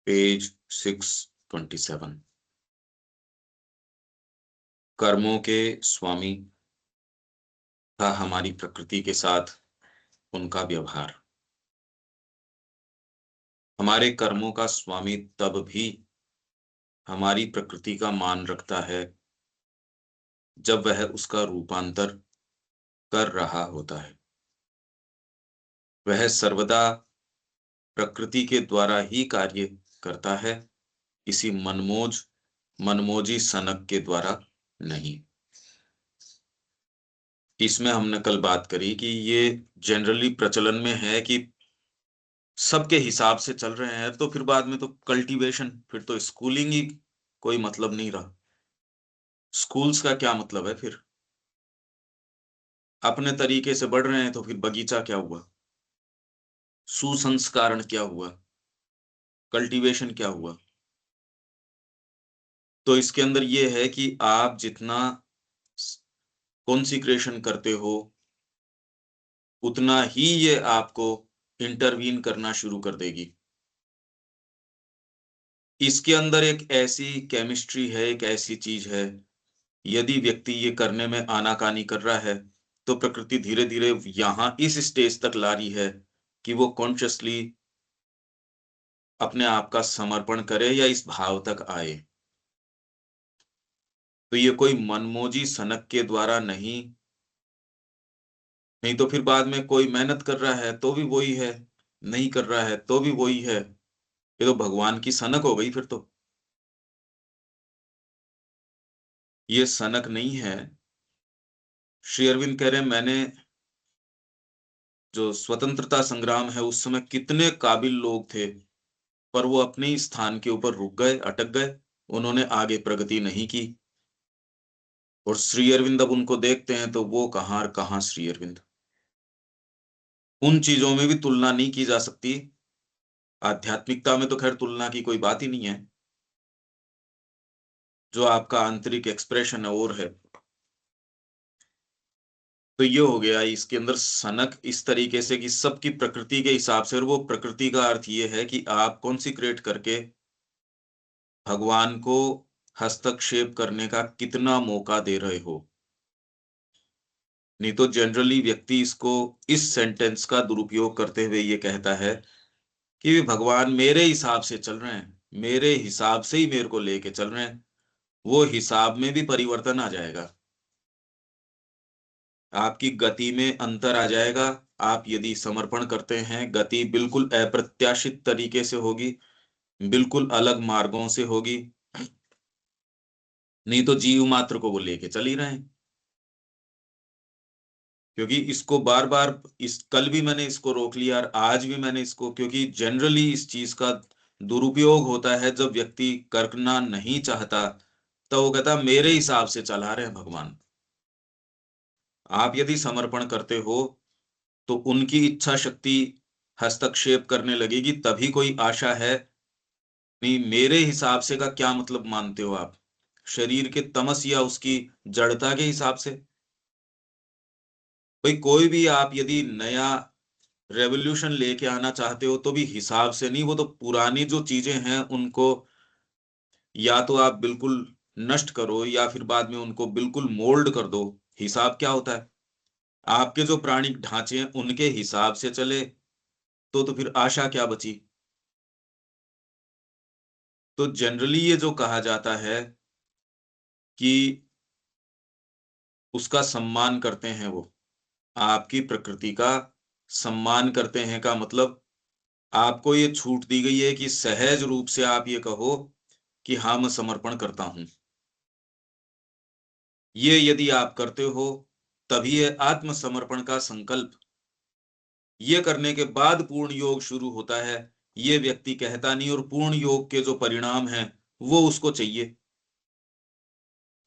Page 627। कर्मों के स्वामी था हमारी प्रकृति के साथ उनका व्यवहार। हमारे कर्मों का स्वामी तब भी हमारी प्रकृति का मान रखता है जब वह उसका रूपांतर कर रहा होता है। वह सर्वदा प्रकृति के द्वारा ही कार्य करता है, किसी मनमोजी सनक के द्वारा नहीं। इसमें हमने कल बात करी कि ये जनरली प्रचलन में है कि सबके हिसाब से चल रहे हैं, तो फिर बाद में तो कल्टीवेशन, फिर तो स्कूलिंग ही कोई मतलब नहीं रहा। स्कूल्स का क्या मतलब है फिर? अपने तरीके से बढ़ रहे हैं तो फिर बगीचा क्या हुआ? सुसंस्करण क्या हुआ? कल्टीवेशन क्या हुआ? तो इसके अंदर ये है कि आप जितना कॉन्सिक्रेशन करते हो उतना ही ये आपको इंटरवीन करना शुरू कर देगी। इसके अंदर एक ऐसी केमिस्ट्री है, एक ऐसी चीज है, यदि व्यक्ति ये करने में आनाकानी कर रहा है तो प्रकृति धीरे धीरे यहां इस स्टेज तक ला रही है कि वो कॉन्शियसली अपने आप का समर्पण करे या इस भाव तक आए। तो ये कोई मनमोजी सनक के द्वारा नहीं, नहीं तो फिर बाद में कोई मेहनत कर रहा है तो भी वही है, नहीं कर रहा है तो भी वही है। ये तो भगवान की सनक हो गई फिर तो। ये सनक नहीं है। श्री अरविंद कह रहे हैं, मैंने जो स्वतंत्रता संग्राम है उस समय कितने काबिल लोग थे, पर वो अपने ही स्थान के ऊपर रुक गए, अटक गए, उन्होंने आगे प्रगति नहीं की। और श्री अरविंद अब उनको देखते हैं तो वो कहां और कहां श्री अरविंद। उन चीजों में भी तुलना नहीं की जा सकती। आध्यात्मिकता में तो खैर तुलना की कोई बात ही नहीं है। जो आपका आंतरिक एक्सप्रेशन है और है। तो ये हो गया इसके अंदर सनक इस तरीके से कि सबकी प्रकृति के हिसाब से, और वो प्रकृति का अर्थ ये है कि आप कॉन्सिक्रेट करके भगवान को हस्तक्षेप करने का कितना मौका दे रहे हो। नहीं तो जनरली व्यक्ति इसको, इस सेंटेंस का दुरुपयोग करते हुए ये कहता है कि भगवान मेरे हिसाब से चल रहे हैं, मेरे हिसाब से ही मेरे को लेके चल रहे हैं। वो हिसाब में भी परिवर्तन आ जाएगा, आपकी गति में अंतर आ जाएगा। आप यदि समर्पण करते हैं, गति बिल्कुल अप्रत्याशित तरीके से होगी, बिल्कुल अलग मार्गों से होगी। नहीं तो जीव मात्र को वो लेके चल ही रहे हैं। क्योंकि इसको बार बार, इस कल भी मैंने इसको रोक लिया और आज भी मैंने इसको, क्योंकि जनरली इस चीज का दुरुपयोग होता है जब व्यक्ति करना नहीं चाहता, तो वो कहता मेरे हिसाब से चला रहे हैं भगवान। आप यदि समर्पण करते हो तो उनकी इच्छा शक्ति हस्तक्षेप करने लगेगी, तभी कोई आशा है। नहीं, मेरे हिसाब से का क्या मतलब मानते हो आप? शरीर के तमस या उसकी जड़ता के हिसाब से? भाई कोई भी आप यदि नया रेवोल्यूशन लेके आना चाहते हो तो भी हिसाब से नहीं, वो तो पुरानी जो चीजें हैं उनको या तो आप बिल्कुल नष्ट करो या फिर बाद में उनको बिल्कुल मोल्ड कर दो। हिसाब क्या होता है? आपके जो प्राणिक ढांचे हैं उनके हिसाब से चले तो फिर आशा क्या बची? तो जनरली ये जो कहा जाता है कि उसका सम्मान करते हैं, वो आपकी प्रकृति का सम्मान करते हैं का मतलब आपको ये छूट दी गई है कि सहज रूप से आप ये कहो कि हाँ मैं समर्पण करता हूं। ये यदि आप करते हो तभी ये आत्मसमर्पण का संकल्प, ये करने के बाद पूर्ण योग शुरू होता है। ये व्यक्ति कहता नहीं, और पूर्ण योग के जो परिणाम हैं वो उसको चाहिए।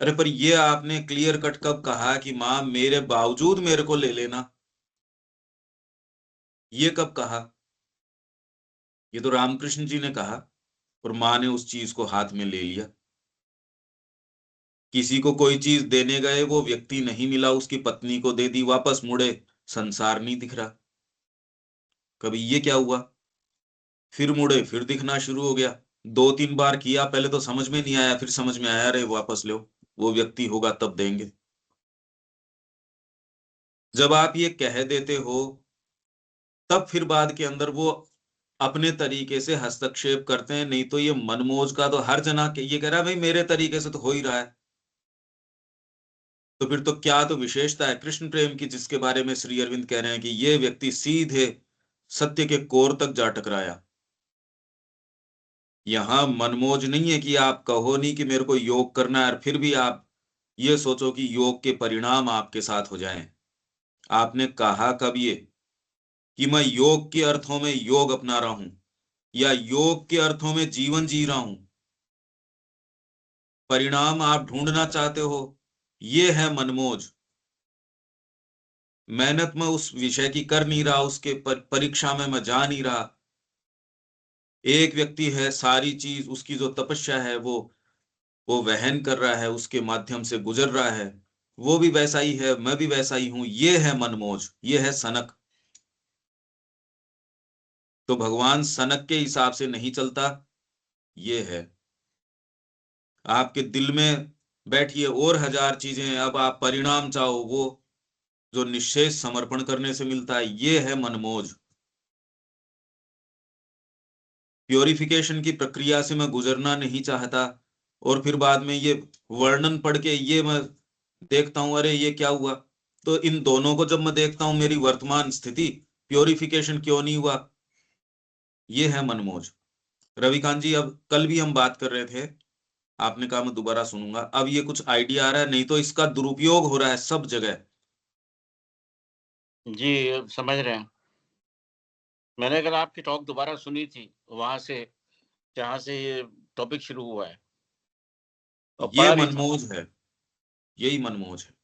अरे पर ये आपने क्लियर कट कब कहा कि मां मेरे बावजूद मेरे को ले लेना? ये कब कहा? ये तो रामकृष्ण जी ने कहा, और मां ने उस चीज को हाथ में ले लिया। किसी को कोई चीज देने गए, वो व्यक्ति नहीं मिला, उसकी पत्नी को दे दी, वापस मुड़े, संसार नहीं दिख रहा। कभी ये क्या हुआ? फिर मुड़े, फिर दिखना शुरू हो गया। 2-3 बार किया, पहले तो समझ में नहीं आया, फिर समझ में आया, अरे वापस लो, वो व्यक्ति होगा तब देंगे। जब आप ये कह देते हो, तब फिर बाद के अंदर वो अपने तरीके से हस्तक्षेप करते हैं। नहीं तो ये मनमोज का तो हर जना के ये कह रहा है भाई मेरे तरीके से तो हो ही रहा है। तो फिर तो क्या तो विशेषता है कृष्ण प्रेम की, जिसके बारे में श्री अरविंद कह रहे हैं कि ये व्यक्ति सीधे सत्य के कोर तक जा टकराया। यहां मनमोज नहीं है कि आप कहो नहीं कि मेरे को योग करना है और फिर भी आप ये सोचो कि योग के परिणाम आपके साथ हो जाएं। आपने कहा कब ये कि मैं योग के अर्थों में योग अपना रहा हूं या योग के अर्थों में जीवन जी रहा हूं? परिणाम आप ढूंढना चाहते हो, ये है मनमोज। मेहनत में उस विषय की कर नहीं रहा, उसके परीक्षा में मैं जा नहीं रहा। एक व्यक्ति है, सारी चीज उसकी जो तपस्या है वो वहन कर रहा है, उसके माध्यम से गुजर रहा है। वो भी वैसा ही है, मैं भी वैसा ही हूं, ये है मनमोज, ये है सनक। तो भगवान सनक के हिसाब से नहीं चलता, ये है। आपके दिल में बैठिए और हजार चीजें हैं, अब आप परिणाम चाहो, वो जो निश्चेष समर्पण करने से मिलता है, ये है मनमोज। प्योरिफिकेशन की प्रक्रिया से मैं गुजरना नहीं चाहता, और फिर बाद में ये वर्णन पढ़ के ये मैं देखता हूं, अरे ये क्या हुआ। तो इन दोनों को जब मैं देखता हूं, मेरी वर्तमान स्थिति, प्योरिफिकेशन क्यों नहीं हुआ, ये है मनमोज। रविकांत जी, अब कल भी हम बात कर रहे थे, आपने कहा मैं दोबारा सुनूंगा, अब ये कुछ आइडिया आ रहा है, नहीं तो इसका दुरुपयोग हो रहा है सब जगह। जी, समझ रहे हैं। मैंने कल आपकी टॉक दोबारा सुनी थी, वहाँ से जहाँ से ये टॉपिक शुरू हुआ है और ये पढ़ा भी था। मनमोज है, यही मनमोज है।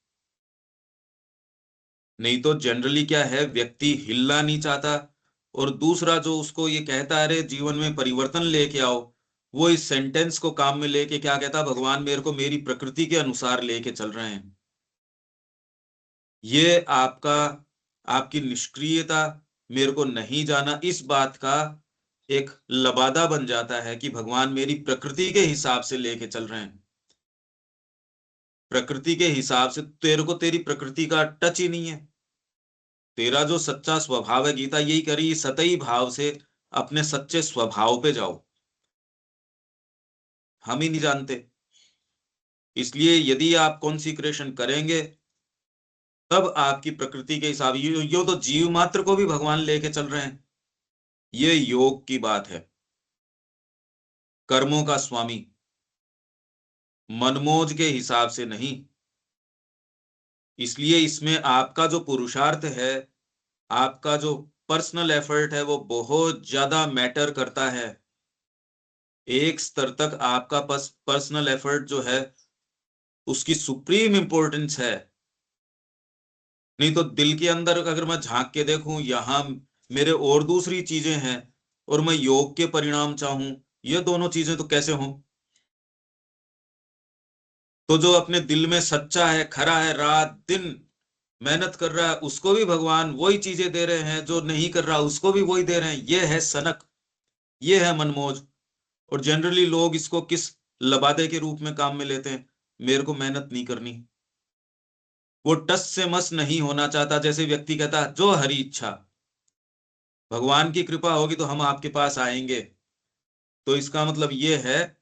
नहीं तो जनरली क्या है, व्यक्ति हिलना नहीं चाहता, और दूसरा जो उसको ये कहता है अरे जीवन में परिवर्तन लेके आओ, वो इस सेंटेंस को काम में लेके क्या कहता है, भगवान मेरे को मेरी प्रकृति के अनुसार लेके चल रहे हैं। ये आपका, आपकी निष्क्रियता, मेरे को नहीं जाना, इस बात का एक लबादा बन जाता है कि भगवान मेरी प्रकृति के हिसाब से लेके चल रहे हैं। प्रकृति के हिसाब से तेरे को तेरी प्रकृति का टच ही नहीं है। तेरा जो सच्चा स्वभाव है, गीता यही करी, सतही भाव से अपने सच्चे स्वभाव पे जाओ। हम ही नहीं जानते। इसलिए यदि आप कॉन्सिक्रेशन करेंगे, तब आपकी प्रकृति के हिसाब, यो तो जीव मात्र को भी भगवान लेके चल रहे हैं। ये योग की बात है, कर्मों का स्वामी, मनमोज के हिसाब से नहीं। इसलिए इसमें आपका जो पुरुषार्थ है, आपका जो पर्सनल एफर्ट है, वो बहुत ज्यादा मैटर करता है। एक स्तर तक आपका पर्सनल एफर्ट जो है, उसकी सुप्रीम इंपॉर्टेंस है। नहीं तो दिल के अंदर अगर मैं झांक के देखूं, यहां मेरे और दूसरी चीजें हैं, और मैं योग के परिणाम चाहूं, ये दोनों चीजें तो कैसे हों? तो जो अपने दिल में सच्चा है, खरा है, रात दिन मेहनत कर रहा है, उसको भी भगवान वही चीजें दे रहे हैं, जो नहीं कर रहा उसको भी वही दे रहे हैं। ये है सनक, ये है मनमोज। और जनरली लोग इसको किस लबादे के रूप में काम में लेते हैं, मेरे को मेहनत नहीं करनी। वो टस से मस नहीं होना चाहता, जैसे व्यक्ति कहता है जो हरी इच्छा, भगवान की कृपा होगी तो हम आपके पास आएंगे। तो इसका मतलब ये है,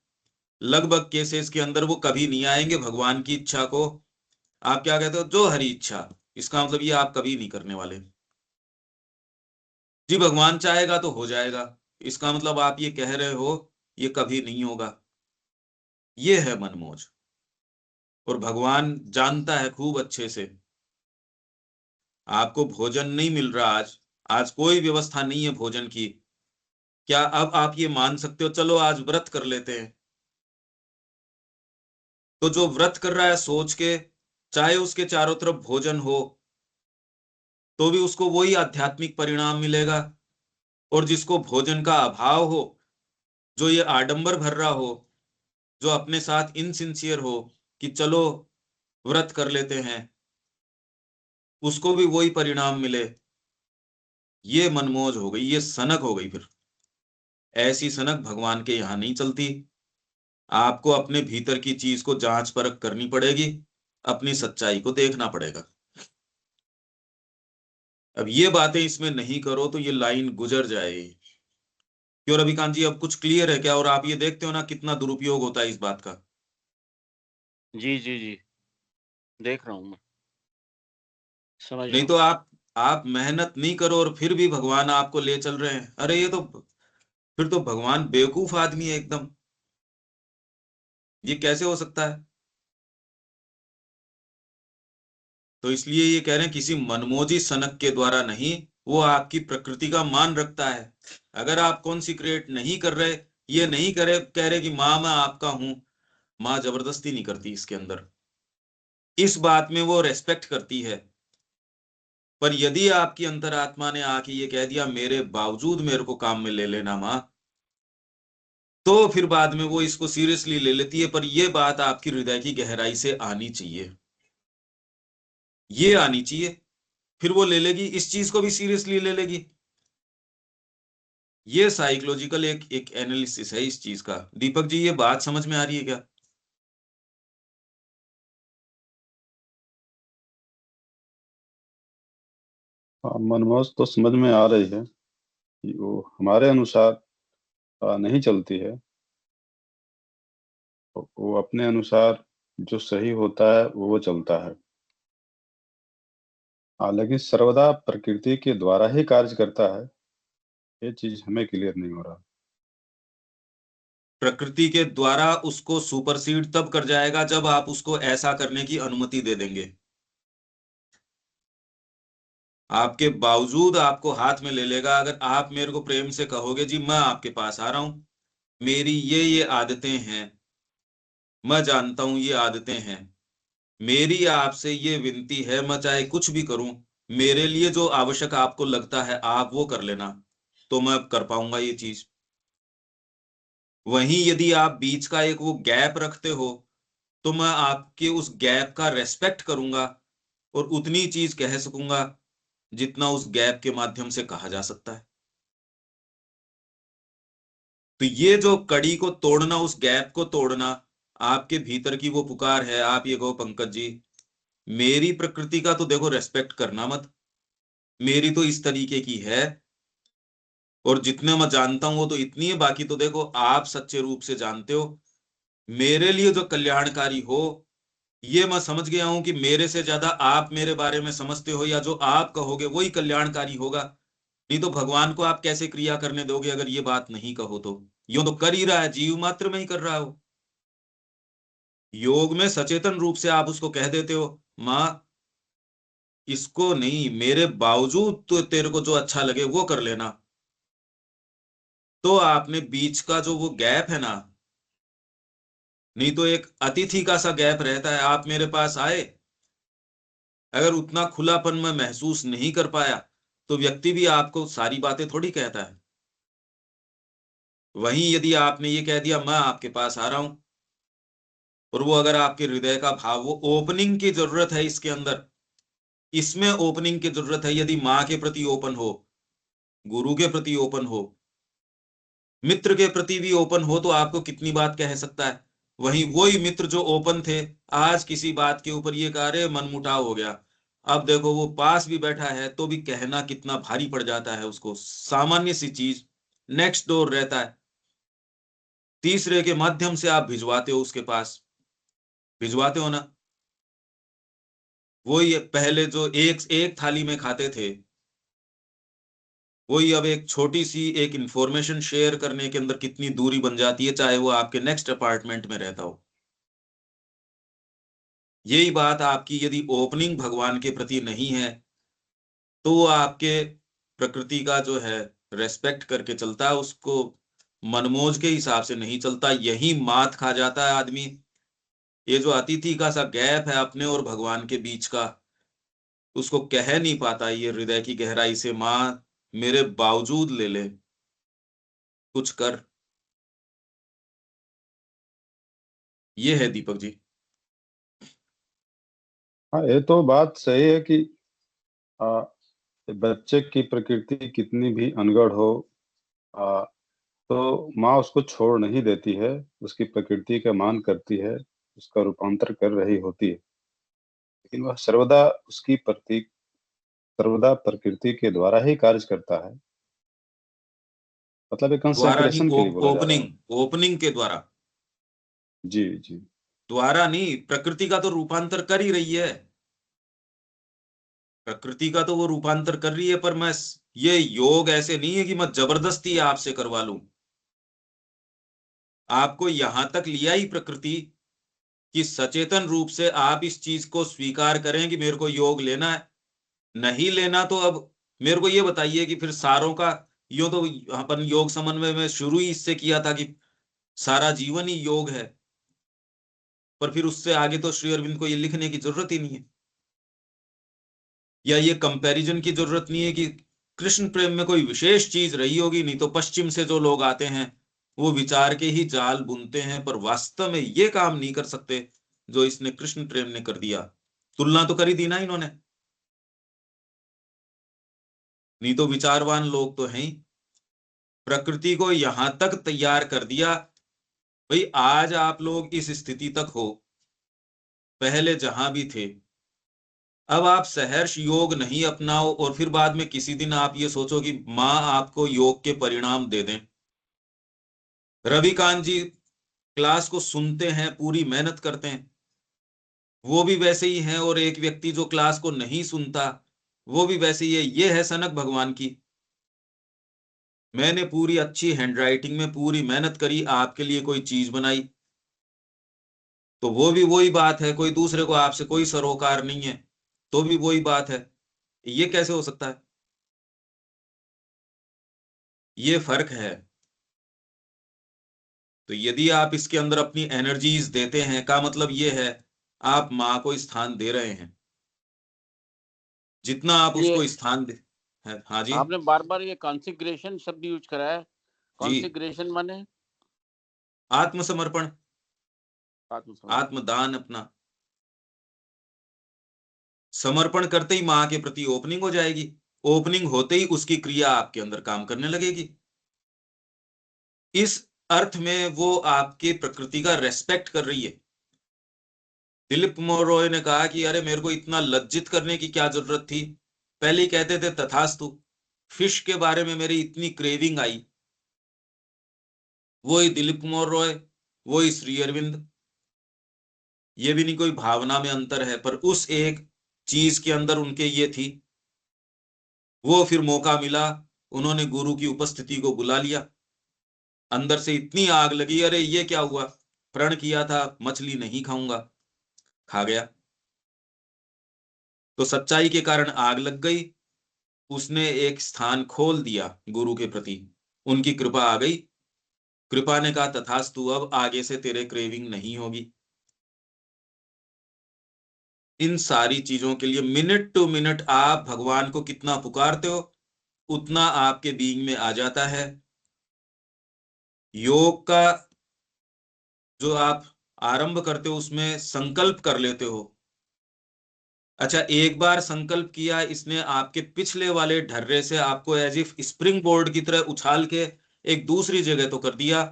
लगभग केसेस के अंदर वो कभी नहीं आएंगे भगवान की इच्छा को। आप क्या कहते हो, जो हरी इच्छा, इसका मतलब ये आप कभी नहीं करने वाले। जी भगवान चाहेगा तो हो जाएगा, इसका मतलब आप ये कह रहे हो ये कभी नहीं होगा। ये है मनमोज। और भगवान जानता है खूब अच्छे से, आपको भोजन नहीं मिल रहा आज, आज कोई व्यवस्था नहीं है भोजन की, क्या अब आप ये मान सकते हो चलो आज व्रत कर लेते हैं? तो जो व्रत कर रहा है सोच के, चाहे उसके चारों तरफ भोजन हो, तो भी उसको वही आध्यात्मिक परिणाम मिलेगा। और जिसको भोजन का अभाव हो, जो ये आडंबर भर रहा हो, जो अपने साथ इनसिंसियर हो कि चलो व्रत कर लेते हैं, उसको भी वही परिणाम मिले, ये मनमोज हो गई, ये सनक हो गई फिर। ऐसी सनक भगवान के यहाँ नहीं चलती। आपको अपने भीतर की चीज को जांच परख करनी पड़ेगी, अपनी सच्चाई को देखना पड़ेगा। अब ये बातें इसमें नहीं करो तो ये लाइन गुजर जाएगी। क्यों रविकांत जी, अब कुछ क्लियर है क्या? और आप ये देखते हो ना कितना दुरुपयोग होता है इस बात का। जी जी जी, देख रहा हूं मैं, समझ रहा नहीं हूँ। तो आप मेहनत नहीं करो और फिर भी भगवान आपको ले चल रहे हैं, अरे ये तो फिर तो भगवान बेवकूफ आदमी है एकदम। ये कैसे हो सकता है? तो इसलिए ये कह रहे हैं किसी मनमोजी सनक के द्वारा नहीं, वो आपकी प्रकृति का मान रखता है। अगर आप कॉन्सिक्रेट नहीं कर रहे, ये नहीं करे कह रहे कि माँ मैं आपका हूं, माँ जबरदस्ती नहीं करती इसके अंदर, इस बात में वो रेस्पेक्ट करती है। पर यदि आपकी अंतरात्मा ने आके ये कह दिया मेरे बावजूद मेरे को काम में ले लेना माँ, तो फिर बाद में वो इसको सीरियसली ले लेती है। पर ये बात आपकी हृदय की गहराई से आनी चाहिए, ये आनी चाहिए, फिर वो ले लेगी, इस चीज को भी सीरियसली ले लेगी। ये साइकोलॉजिकल एक एक एनालिसिस है इस चीज का। दीपक जी, ये बात समझ में आ रही है क्या? हाँ, मनमोज तो समझ में आ रही है कि वो हमारे अनुसार नहीं चलती है। वो अपने अनुसार जो सही होता है वो चलता है। लेकिन सर्वदा प्रकृति के द्वारा ही कार्य करता है, ये चीज हमें क्लियर नहीं हो रहा। प्रकृति के द्वारा उसको सुपरसीड तब कर जाएगा जब आप उसको ऐसा करने की अनुमति दे देंगे। आपके बावजूद आपको हाथ में ले लेगा। अगर आप मेरे को प्रेम से कहोगे जी मैं आपके पास आ रहा हूं, मेरी ये आदतें हैं, मैं जानता हूं ये आदतें हैं, मेरी आपसे ये विनती है, मैं चाहे कुछ भी करूं, मेरे लिए जो आवश्यक आपको लगता है आप वो कर लेना, तो मैं कर पाऊंगा ये चीज। वहीं यदि आप बीच का एक वो गैप रखते हो, तो मैं आपके उस गैप का रेस्पेक्ट करूंगा और उतनी चीज कह सकूंगा जितना उस गैप के माध्यम से कहा जा सकता है। तो ये जो कड़ी को तोड़ना, उस गैप को तोड़ना, आपके भीतर की वो पुकार है। आप ये कहो पंकज जी मेरी प्रकृति का तो देखो रेस्पेक्ट करना मत, मेरी तो इस तरीके की है, और जितने मैं जानता हूं वो तो इतनी है, बाकी तो देखो आप सच्चे रूप से जानते हो, मेरे लिए जो कल्याणकारी हो ये मैं समझ गया हूं कि मेरे से ज्यादा आप मेरे बारे में समझते हो, या जो आप कहोगे वही कल्याणकारी होगा। नहीं तो भगवान को आप कैसे क्रिया करने दोगे अगर ये बात नहीं कहो तो? यूं तो कर ही रहा है, जीव मात्र में ही कर रहा हो। योग में सचेतन रूप से आप उसको कह देते हो माँ इसको नहीं, मेरे बावजूद तो तेरे को जो अच्छा लगे वो कर लेना। तो आपने बीच का जो वो गैप है ना, नहीं तो एक अतिथि का सा गैप रहता है। आप मेरे पास आए, अगर उतना खुलापन मैं महसूस नहीं कर पाया तो व्यक्ति भी आपको सारी बातें थोड़ी कहता है। वहीं यदि आपने ये कह दिया मैं आपके पास आ रहा हूं, और वो अगर आपके हृदय का भाव, वो ओपनिंग की जरूरत है इसके अंदर, इसमें ओपनिंग की जरूरत है। यदि माँ के प्रति ओपन हो, गुरु के प्रति ओपन हो, मित्र के प्रति भी ओपन हो, तो आपको कितनी बात कह सकता है। वहीं वही मित्र जो ओपन थे, आज किसी बात के ऊपर ये कह रहे मनमुटाव हो गया, अब देखो वो पास भी बैठा है तो भी कहना कितना भारी पड़ जाता है उसको। सामान्य सी चीज नेक्स्ट डोर रहता है, तीसरे के माध्यम से आप भिजवाते हो उसके पास, भिजवाते हो ना। वही पहले जो एक एक थाली में खाते थे, वही अब एक छोटी सी एक इंफॉर्मेशन शेयर करने के अंदर कितनी दूरी बन जाती है, चाहे वो आपके नेक्स्ट अपार्टमेंट में रहता हो। यही बात आपकी यदि ओपनिंग भगवान के प्रति नहीं है, तो वो आपके प्रकृति का जो है रेस्पेक्ट करके चलता है, उसको मनमोज के हिसाब से नहीं चलता, यही मात खा जाता है आदमी। ये जो अतिथि का सा गैप है अपने और भगवान के बीच का, उसको कह नहीं पाता ये हृदय की गहराई से माँ मेरे बावजूद ले ले, कुछ कर। ये है दीपक जी। हाँ, ये तो बात सही है कि आ, बच्चे की प्रकृति कितनी भी अनगढ़ हो, तो माँ उसको छोड़ नहीं देती है, उसकी प्रकृति का मान करती है, उसका रूपांतर कर रही होती है, लेकिन वह सर्वदा प्रकृति के द्वारा ही कार्य करता है। मतलब एक द्वारा नहीं, कंसेंट्रेशन के लिए बोला जा रहा ओपनिंग है। ओपनिंग के द्वारा। जी जी। द्वारा नहीं, प्रकृति का तो रूपांतर कर ही रही है। प्रकृति का तो वो रूपांतर कर रही है, पर ये योग ऐसे नहीं है कि मैं जबरदस्ती आपसे करवा लूं। आपको यहां तक लिया ही प्रकृति कि सचेतन रूप से आप इस चीज को स्वीकार करें कि मेरे को योग लेना है। नहीं लेना तो अब मेरे को ये बताइए कि फिर सारों का, यूं तो अपन योग समन्वय में शुरू ही इससे किया था कि सारा जीवन ही योग है, पर फिर उससे आगे तो श्री अरविंद को ये लिखने की जरूरत ही नहीं है, या ये कंपैरिजन की जरूरत नहीं है कि कृष्ण प्रेम में कोई विशेष चीज रही होगी। नहीं तो पश्चिम से जो लोग आते हैं वो विचार के ही जाल बुनते हैं, पर वास्तव में ये काम नहीं कर सकते जो इसने कृष्ण प्रेम ने कर दिया। तुलना तो करी दी ना इन्होंने, नहीं तो विचारवान लोग तो हैं ही। प्रकृति को यहां तक तैयार कर दिया, भाई आज आप लोग इस स्थिति तक हो, पहले जहां भी थे। अब आप सहर्ष योग नहीं अपनाओ और फिर बाद में किसी दिन आप ये सोचो कि माँ आपको योग के परिणाम दे दें। रविकांत जी क्लास को सुनते हैं, पूरी मेहनत करते हैं, वो भी वैसे ही हैं, और एक व्यक्ति जो क्लास को नहीं सुनता वो भी वैसे ही है। ये है सनक भगवान की। मैंने पूरी अच्छी हैंडराइटिंग में पूरी मेहनत करी, आपके लिए कोई चीज बनाई, तो वो भी वही बात है। कोई दूसरे को आपसे कोई सरोकार नहीं है तो भी वही बात है। ये कैसे हो सकता है? ये फर्क है। तो यदि आप इसके अंदर अपनी एनर्जीज देते हैं, का मतलब ये है आप माँ को स्थान दे रहे हैं। जितना आप ये उसको स्थान दे, है। हाँ जी। आपने बार बार ये कॉन्सिग्रेशन शब्द यूज करा है। जी, कॉन्सिग्रेशन माने आत्मसमर्पण, आत्मसमर्पण। आत्मदान अपना समर्पण करते ही माँ के प्रति ओपनिंग हो जाएगी। ओपनिंग होते ही उसकी क्रिया आपके अंदर काम करने लगेगी। इस अर्थ में वो आपके प्रकृति का रेस्पेक्ट कर रही है। दिलीप कुमार रॉय ने कहा कि अरे मेरे को इतना लज्जित करने की क्या जरूरत थी, पहले ही कहते थे तथास्तु। फिश के बारे में मेरी इतनी क्रेविंग आई। वही दिलीप कुमार रॉय, वही श्री अरविंद। ये भी नहीं कोई भावना में अंतर है, पर उस एक चीज के अंदर उनके ये थी। वो फिर मौका मिला, उन्होंने गुरु की उपस्थिति को बुला लिया। अंदर से इतनी आग लगी, अरे ये क्या हुआ, प्रण किया था मछली नहीं खाऊंगा, खा गया। तो सच्चाई के कारण आग लग गई। उसने एक स्थान खोल दिया गुरु के प्रति, उनकी कृपा आ गई। कृपा ने कहा तथास्तु, अब आगे से तेरे क्रेविंग नहीं होगी। इन सारी चीजों के लिए मिनट टू मिनट आप भगवान को कितना पुकारते हो उतना आपके बीइंग में आ जाता है। योग का जो आप आरंभ करते हो उसमें संकल्प कर लेते हो। अच्छा, एक बार संकल्प किया, इसने आपके पिछले वाले ढर्रे से आपको एज इफ स्प्रिंग बोर्ड की तरह उछाल के एक दूसरी जगह तो कर दिया,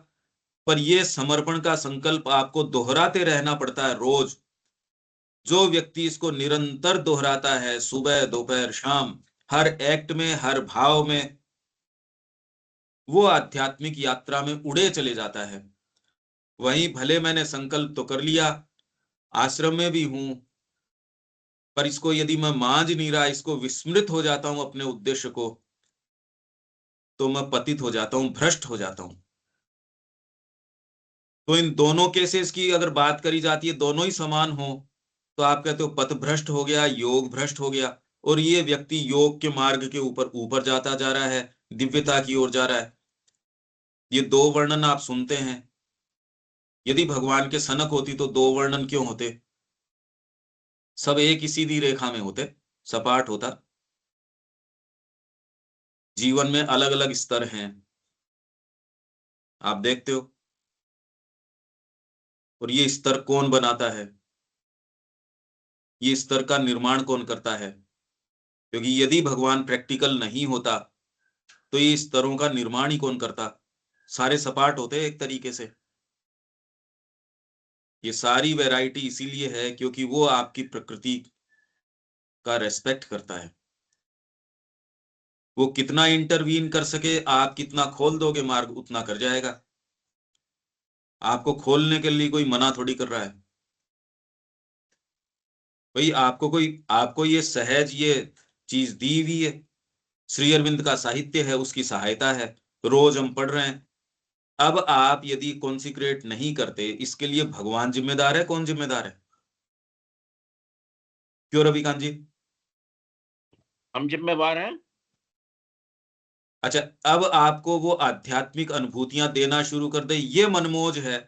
पर यह समर्पण का संकल्प आपको दोहराते रहना पड़ता है रोज। जो व्यक्ति इसको निरंतर दोहराता है, सुबह दोपहर शाम, हर एक्ट में हर भाव में, वो आध्यात्मिक यात्रा में उड़े चले जाता है। वहीं भले मैंने संकल्प तो कर लिया, आश्रम में भी हूं, पर इसको यदि मैं मांझ नहीं रहा, इसको विस्मृत हो जाता हूं अपने उद्देश्य को, तो मैं पतित हो जाता हूं, भ्रष्ट हो जाता हूं। तो इन दोनों केसेस की अगर बात करी जाती है, दोनों ही समान हो, तो आप कहते हो पथ भ्रष्ट हो गया, योग भ्रष्ट हो गया, और ये व्यक्ति योग के मार्ग के ऊपर ऊपर जाता जा रहा है, दिव्यता की ओर जा रहा है। ये दो वर्णन आप सुनते हैं। यदि भगवान के सनक होती तो दो वर्णन क्यों होते? सब एक ही सीधी रेखा में होते, सपाट होता। जीवन में अलग अलग स्तर हैं, आप देखते हो। और ये स्तर कौन बनाता है? ये स्तर का निर्माण कौन करता है? क्योंकि यदि भगवान प्रैक्टिकल नहीं होता तो ये स्तरों का निर्माण ही कौन करता? सारे सपाट होते हैं एक तरीके से। ये सारी वैरायटी इसीलिए है क्योंकि वो आपकी प्रकृति का रेस्पेक्ट करता है। वो कितना इंटरवीन कर सके, आप कितना खोल दोगे मार्ग, उतना कर जाएगा। आपको खोलने के लिए कोई मना थोड़ी कर रहा है भाई। आपको ये सहज ये चीज दी हुई है। श्री अरविंद का साहित्य है, उसकी सहायता है, रोज हम पढ़ रहे हैं। अब आप यदि कॉन्सिक्रेट नहीं करते, इसके लिए भगवान जिम्मेदार है? कौन जिम्मेदार है? क्यों रविकांत जी? हम जिम्मेवार हैं। अच्छा, अब आपको वो आध्यात्मिक अनुभूतियां देना शुरू कर दे, ये मनमोज है।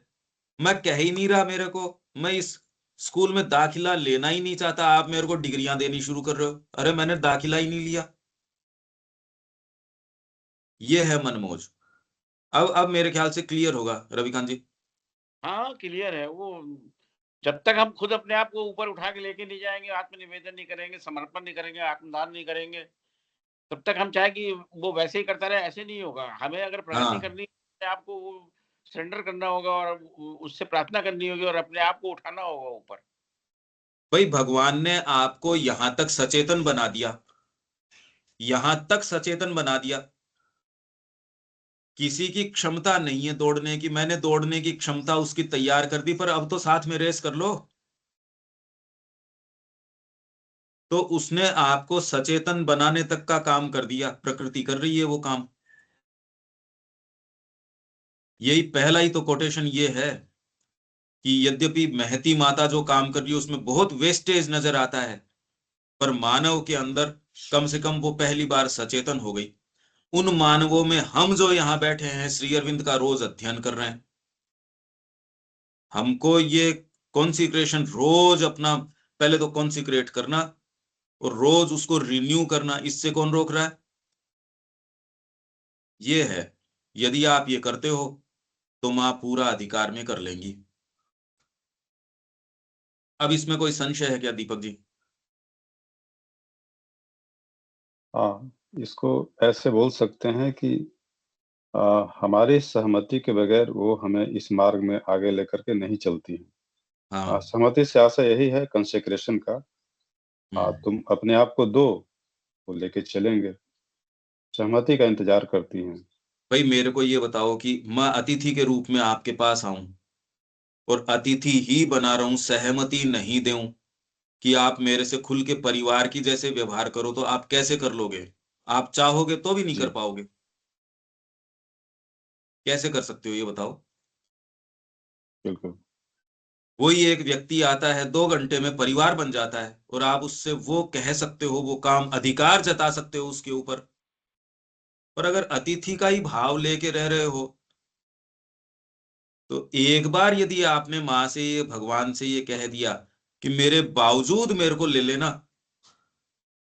मैं कह ही नहीं रहा मेरे को, मैं इस स्कूल में दाखिला लेना ही नहीं चाहता, आप मेरे को डिग्रियां देनी शुरू कर रहे हो। अरे मैंने दाखिला ही नहीं लिया। ये है मनमोज। अब मेरे ख्याल से क्लियर होगा रविकांत जी। हाँ, क्लियर है वो। जब तक हम खुद अपने आप को ऊपर उठा के लेके नहीं जाएंगे, आत्मनिवेदन नहीं करेंगे, समर्पण नहीं करेंगे, आत्मदान नहीं करेंगे, तब तक हम चाहे कि वो वैसे ही करता रहे, ऐसे नहीं होगा। हमें अगर प्रगति हाँ करनी है, आपको सरेंडर करना होगा और उससे प्रार्थना करनी होगी और अपने आप को उठाना होगा ऊपर। भाई, भगवान ने आपको यहां तक सचेतन बना दिया, यहां तक सचेतन बना दिया। किसी की क्षमता नहीं है दौड़ने की, मैंने दौड़ने की क्षमता उसकी तैयार कर दी, पर अब तो साथ में रेस कर लो। तो उसने आपको सचेतन बनाने तक का काम कर दिया, प्रकृति कर रही है वो काम। यही पहला ही तो कोटेशन ये है कि यद्यपि महती माता जो काम कर रही है उसमें बहुत वेस्टेज नजर आता है, पर मानव के अंदर कम से कम वो पहली बार सचेतन हो गई। उन मानवों में हम जो यहाँ बैठे हैं, श्री अरविंद का रोज अध्ययन कर रहे हैं, हमको ये कॉन्सिक्रेशन रोज अपना, पहले तो कॉन्सिक्रेट करना और रोज उसको रिन्यू करना, इससे कौन रोक रहा है? ये है। यदि आप ये करते हो तो मां पूरा अधिकार में कर लेंगी। अब इसमें कोई संशय है क्या दीपक जी? हाँ, इसको ऐसे बोल सकते हैं कि हमारी सहमति के बगैर वो हमें इस मार्ग में आगे लेकर के नहीं चलती हैं। हाँ। सहमति से आशा यही है कंसेक्रेशन का। हम्म। तुम अपने आप को दो, वो लेके चलेंगे। सहमति का इंतजार करती हैं। भाई मेरे को ये बताओ कि मैं अतिथि के रूप में आपके पास आऊं और अतिथि ही बना रहूं, सहमति नहीं दूं कि आप मेरे से खुल के परिवार की जैसे व्यवहार करो, तो आप कैसे कर लोगे? आप चाहोगे तो भी नहीं कर जी, पाओगे। कैसे कर सकते हो ये बताओ? बिल्कुल। वही एक व्यक्ति आता है, 2 घंटे में परिवार बन जाता है, और आप उससे वो कह सकते हो, वो काम अधिकार जता सकते हो उसके ऊपर। और अगर अतिथि का ही भाव लेके रह रहे हो, तो एक बार यदि आपने माँ से ये, भगवान से ये कह दिया कि मेरे बावजूद मेरे को ले लेना,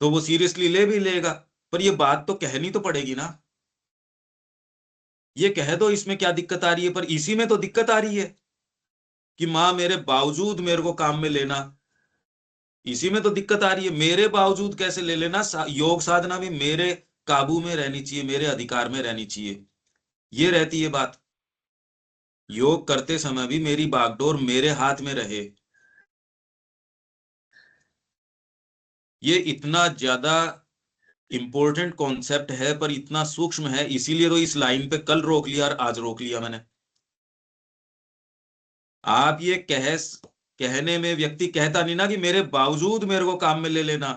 तो वो सीरियसली ले भी लेगा। पर ये बात तो कहनी तो पड़ेगी ना। ये कह दो इसमें क्या दिक्कत आ रही है, पर इसी में तो दिक्कत आ रही है कि माँ मेरे बावजूद मेरे को काम में लेना। इसी में तो दिक्कत आ रही है, मेरे बावजूद कैसे ले लेना। योग साधना भी मेरे काबू में रहनी चाहिए, मेरे अधिकार में रहनी चाहिए, ये रहती है बात। योग करते समय भी मेरी बागडोर मेरे हाथ में रहे। ये इतना ज्यादा इंपॉर्टेंट कॉन्सेप्ट है, पर इतना सूक्ष्म है, इसीलिए तो इस लाइन पे कल रोक लिया और आज रोक लिया मैंने। आप ये कहने में व्यक्ति कहता नहीं ना कि मेरे बावजूद मेरे को काम में ले लेना।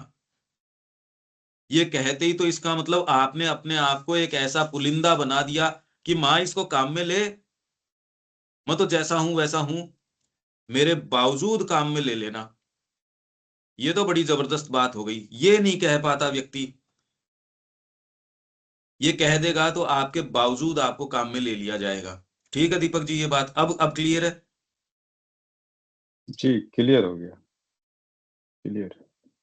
ये कहते ही तो इसका मतलब आपने अपने आप को एक ऐसा पुलिंदा बना दिया कि माँ इसको काम में ले, मैं तो जैसा हूं वैसा हूं, मेरे बावजूद काम में ले लेना। ये तो बड़ी जबरदस्त बात हो गई। ये नहीं कह पाता व्यक्ति। ये कह देगा तो आपके बावजूद आपको काम में ले लिया जाएगा। ठीक है दीपक जी, ये बात अब क्लियर है? जी, क्लियर हो गया, क्लियर।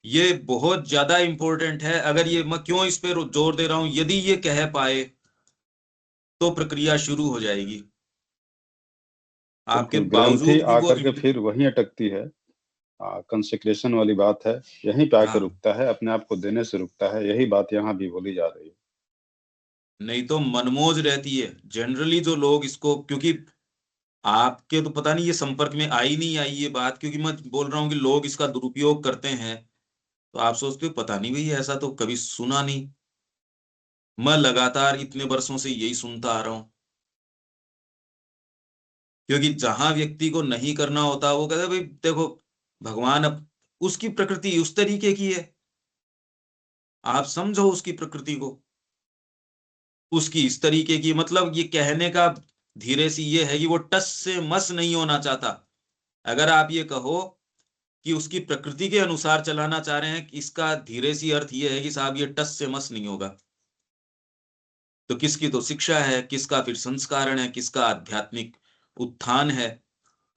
ये बहुत ज्यादा इंपॉर्टेंट है। अगर ये, मैं क्यों इस पे जोर दे रहा हूं, यदि ये कह पाए तो प्रक्रिया शुरू हो जाएगी। आपके बिल्कुल, ग्रंथि बावजूद भी वो आकर के फिर वहीं अटकती है। कंसेक्रेशन वाली बात है, यहीं पे आकर हाँ। रुकता है, अपने आप को देने से रुकता है। यही बात यहाँ भी बोली जा रही है। नहीं तो मनमोज रहती है जनरली जो लोग इसको, क्योंकि आपके तो पता नहीं ये संपर्क में आई नहीं आई ये बात, क्योंकि मैं बोल रहा हूँ कि लोग इसका दुरुपयोग करते हैं, तो आप सोचते हो पता नहीं भाई, ऐसा तो कभी सुना नहीं। मैं लगातार इतने वर्षों से यही सुनता आ रहा हूं, क्योंकि जहां व्यक्ति को नहीं करना होता वो कहता है भाई देखो, भगवान अब उसकी प्रकृति उस तरीके की है, आप समझो उसकी प्रकृति को, उसकी इस तरीके की, मतलब ये कहने का धीरे सी ये है कि वो टस से मस नहीं होना चाहता। अगर आप ये कहो कि उसकी प्रकृति के अनुसार चलाना चाह रहे हैं, इसका धीरे सी अर्थ ये है कि साहब ये टस से मस नहीं होगा। तो किसकी तो शिक्षा है, किसका फिर संस्कारण है, किसका आध्यात्मिक उत्थान है।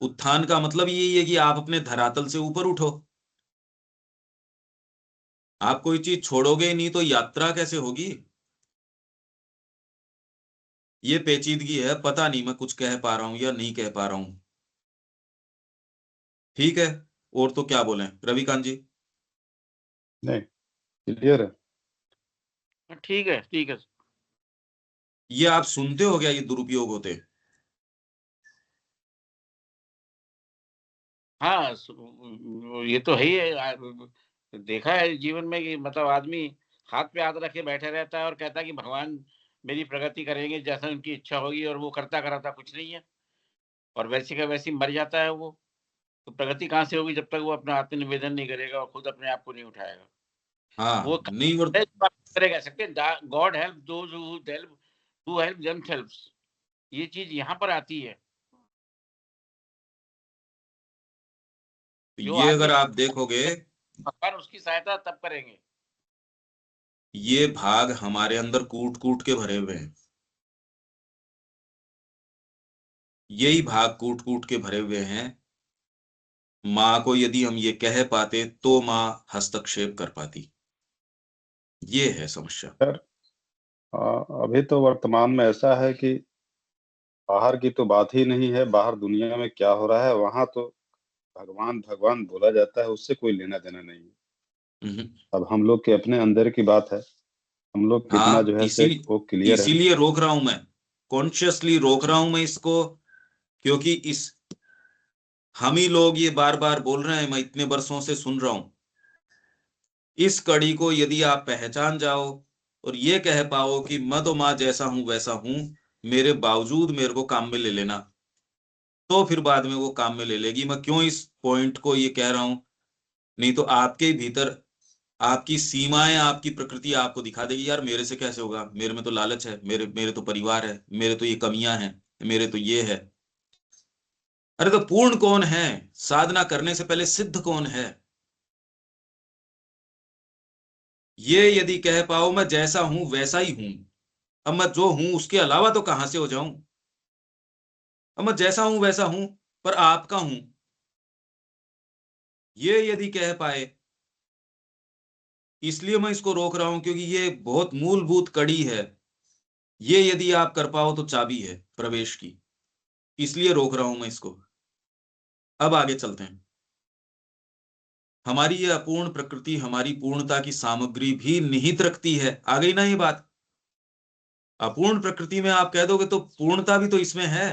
उत्थान का मतलब यही है कि आप अपने धरातल से ऊपर उठो। आप कोई चीज छोड़ोगे ही नहीं तो यात्रा कैसे होगी। ये पेचीदगी है, पता नहीं मैं कुछ कह पा रहा हूं या नहीं कह पा रहा हूं। ठीक है, और तो क्या बोलें रविकांत जी। नहीं, क्लियर है। ठीक है, ठीक है। ये आप सुनते हो क्या ये दुरुपयोग होते। हाँ, ये तो है ही है। देखा है जीवन में कि मतलब आदमी हाथ पे हाथ रख के बैठे रहता है और कहता है कि भगवान मेरी प्रगति करेंगे जैसा उनकी इच्छा होगी, और वो करता कराता कुछ नहीं है, और वैसे का वैसे ही मर जाता है वो। तो प्रगति कहाँ से होगी जब तक वो अपना आत्मनिवेदन नहीं करेगा और खुद अपने आप को नहीं उठाएगा। वो हाँ नहीं, और करेगा सकते, God help those who help themselves, ये चीज यहाँ पर आती है। जो ये आदमी अगर आप देखोगे, भगवान उसकी सहायता तब करेंगे। ये भाग हमारे अंदर कूट कूट के भरे हुए हैं। यही भाग कूट कूट के भरे हुए हैं। माँ को यदि हम ये कह पाते तो माँ हस्तक्षेप कर पाती। ये है समस्या। खैर, अभी तो वर्तमान में ऐसा है कि बाहर की तो बात ही नहीं है, बाहर दुनिया में क्या हो रहा है वहां तो भगवान भगवान बोला जाता है, उससे कोई लेना देना नहीं है। हम्म। अब हम लोग के अपने अंदर की बात है, हम लोग कितना हाँ, जो है से वो क्लियर है। इसीलिए रोक रहा हूं मैं, कॉन्शियसली रोक रहा हूं मैं इसको, क्योंकि इस हम ही लोग ये बार बार बोल रहे हैं, मैं इतने वर्षों से सुन रहा हूं। इस कड़ी को यदि आप पहचान जाओ और ये कह पाओ कि मैं तो माँ जैसा हूं वैसा हूं, मेरे बावजूद मेरे को काम में ले लेना, तो फिर बाद में वो काम में ले लेगी। मैं क्यों इस पॉइंट को ये कह रहा हूं, नहीं तो आपके ही भीतर आपकी सीमाएं, आपकी प्रकृति आपको दिखा देगी यार मेरे से कैसे होगा, मेरे में तो लालच है, मेरे मेरे तो परिवार है, मेरे तो ये कमियां हैं, मेरे तो ये है। अरे तो पूर्ण कौन है, साधना करने से पहले सिद्ध कौन है। ये यदि कह पाओ मैं जैसा हूं वैसा ही हूं, अब मैं जो हूं उसके अलावा तो कहां से हो जाऊं। अब मैं जैसा हूं वैसा हूं, पर आपका हूं, ये यदि कह पाए। इसलिए मैं इसको रोक रहा हूं क्योंकि ये बहुत मूलभूत कड़ी है। ये यदि आप कर पाओ तो चाबी है प्रवेश की, इसलिए रोक रहा हूं मैं इसको। अब आगे चलते हैं। हमारी ये अपूर्ण प्रकृति हमारी पूर्णता की सामग्री भी निहित रखती है, आ गई ना ये बात। अपूर्ण प्रकृति में आप कह दोगे तो पूर्णता भी तो इसमें है,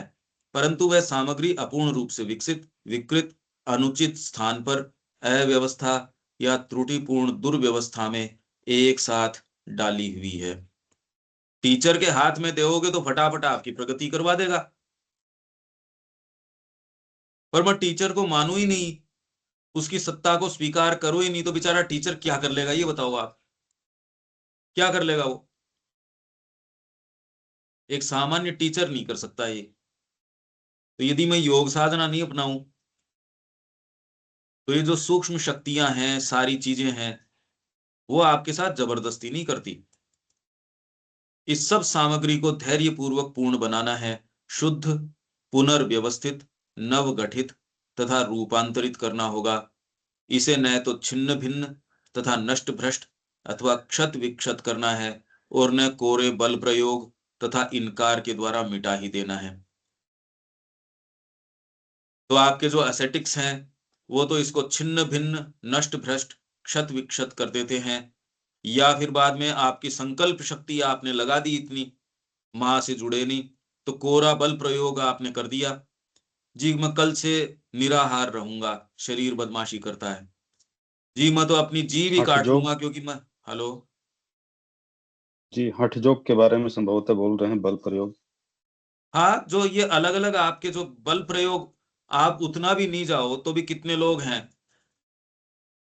परंतु वह सामग्री अपूर्ण रूप से विकसित, विकृत, अनुचित स्थान पर, अव्यवस्था या त्रुटिपूर्ण दुर्व्यवस्था में एक साथ डाली हुई है। टीचर के हाथ में दोगे तो फटाफट आपकी प्रगति करवा देगा, पर मैं टीचर को मानू ही नहीं, उसकी सत्ता को स्वीकार करो ही नहीं, तो बेचारा टीचर क्या कर लेगा ये बताओ आप, क्या कर लेगा वो। एक सामान्य टीचर नहीं कर सकता ये। तो यदि मैं योग साधना नहीं अपनाऊं, तो ये जो सूक्ष्म शक्तियां हैं, सारी चीजें हैं, वो आपके साथ जबरदस्ती नहीं करती। इस सब सामग्री को धैर्य पूर्वक पूर्ण बनाना है, शुद्ध, पुनर्व्यवस्थित, नवगठित तथा रूपांतरित करना होगा। इसे न तो छिन्न भिन्न तथा नष्ट भ्रष्ट अथवा क्षत विक्षत करना है, और न कोरे बल प्रयोग तथा इनकार के द्वारा मिटा ही देना है। तो आपके जो एसेटिक्स हैं वो तो इसको छिन्न भिन्न, नष्ट भ्रष्ट, क्षत विक्षत कर देते हैं, या फिर बाद में आपकी संकल्प शक्ति आपने लगा दी इतनी माँ से जुड़े नहीं, तो कोरा बल प्रयोग आपने कर दिया जी, मैं कल से निराहार रहूंगा, शरीर बदमाशी करता है जी, मैं तो अपनी जीभ ही हठ काट योग, लूंगा क्योंकि मैं, हेलो, जी हठ योग के बारे में संभवतः बोल रहे हैं, बल प्रयोग। हाँ, जो ये अलग अलग आपके जो बल प्रयोग, आप उतना भी नहीं जाओ तो भी कितने लोग हैं,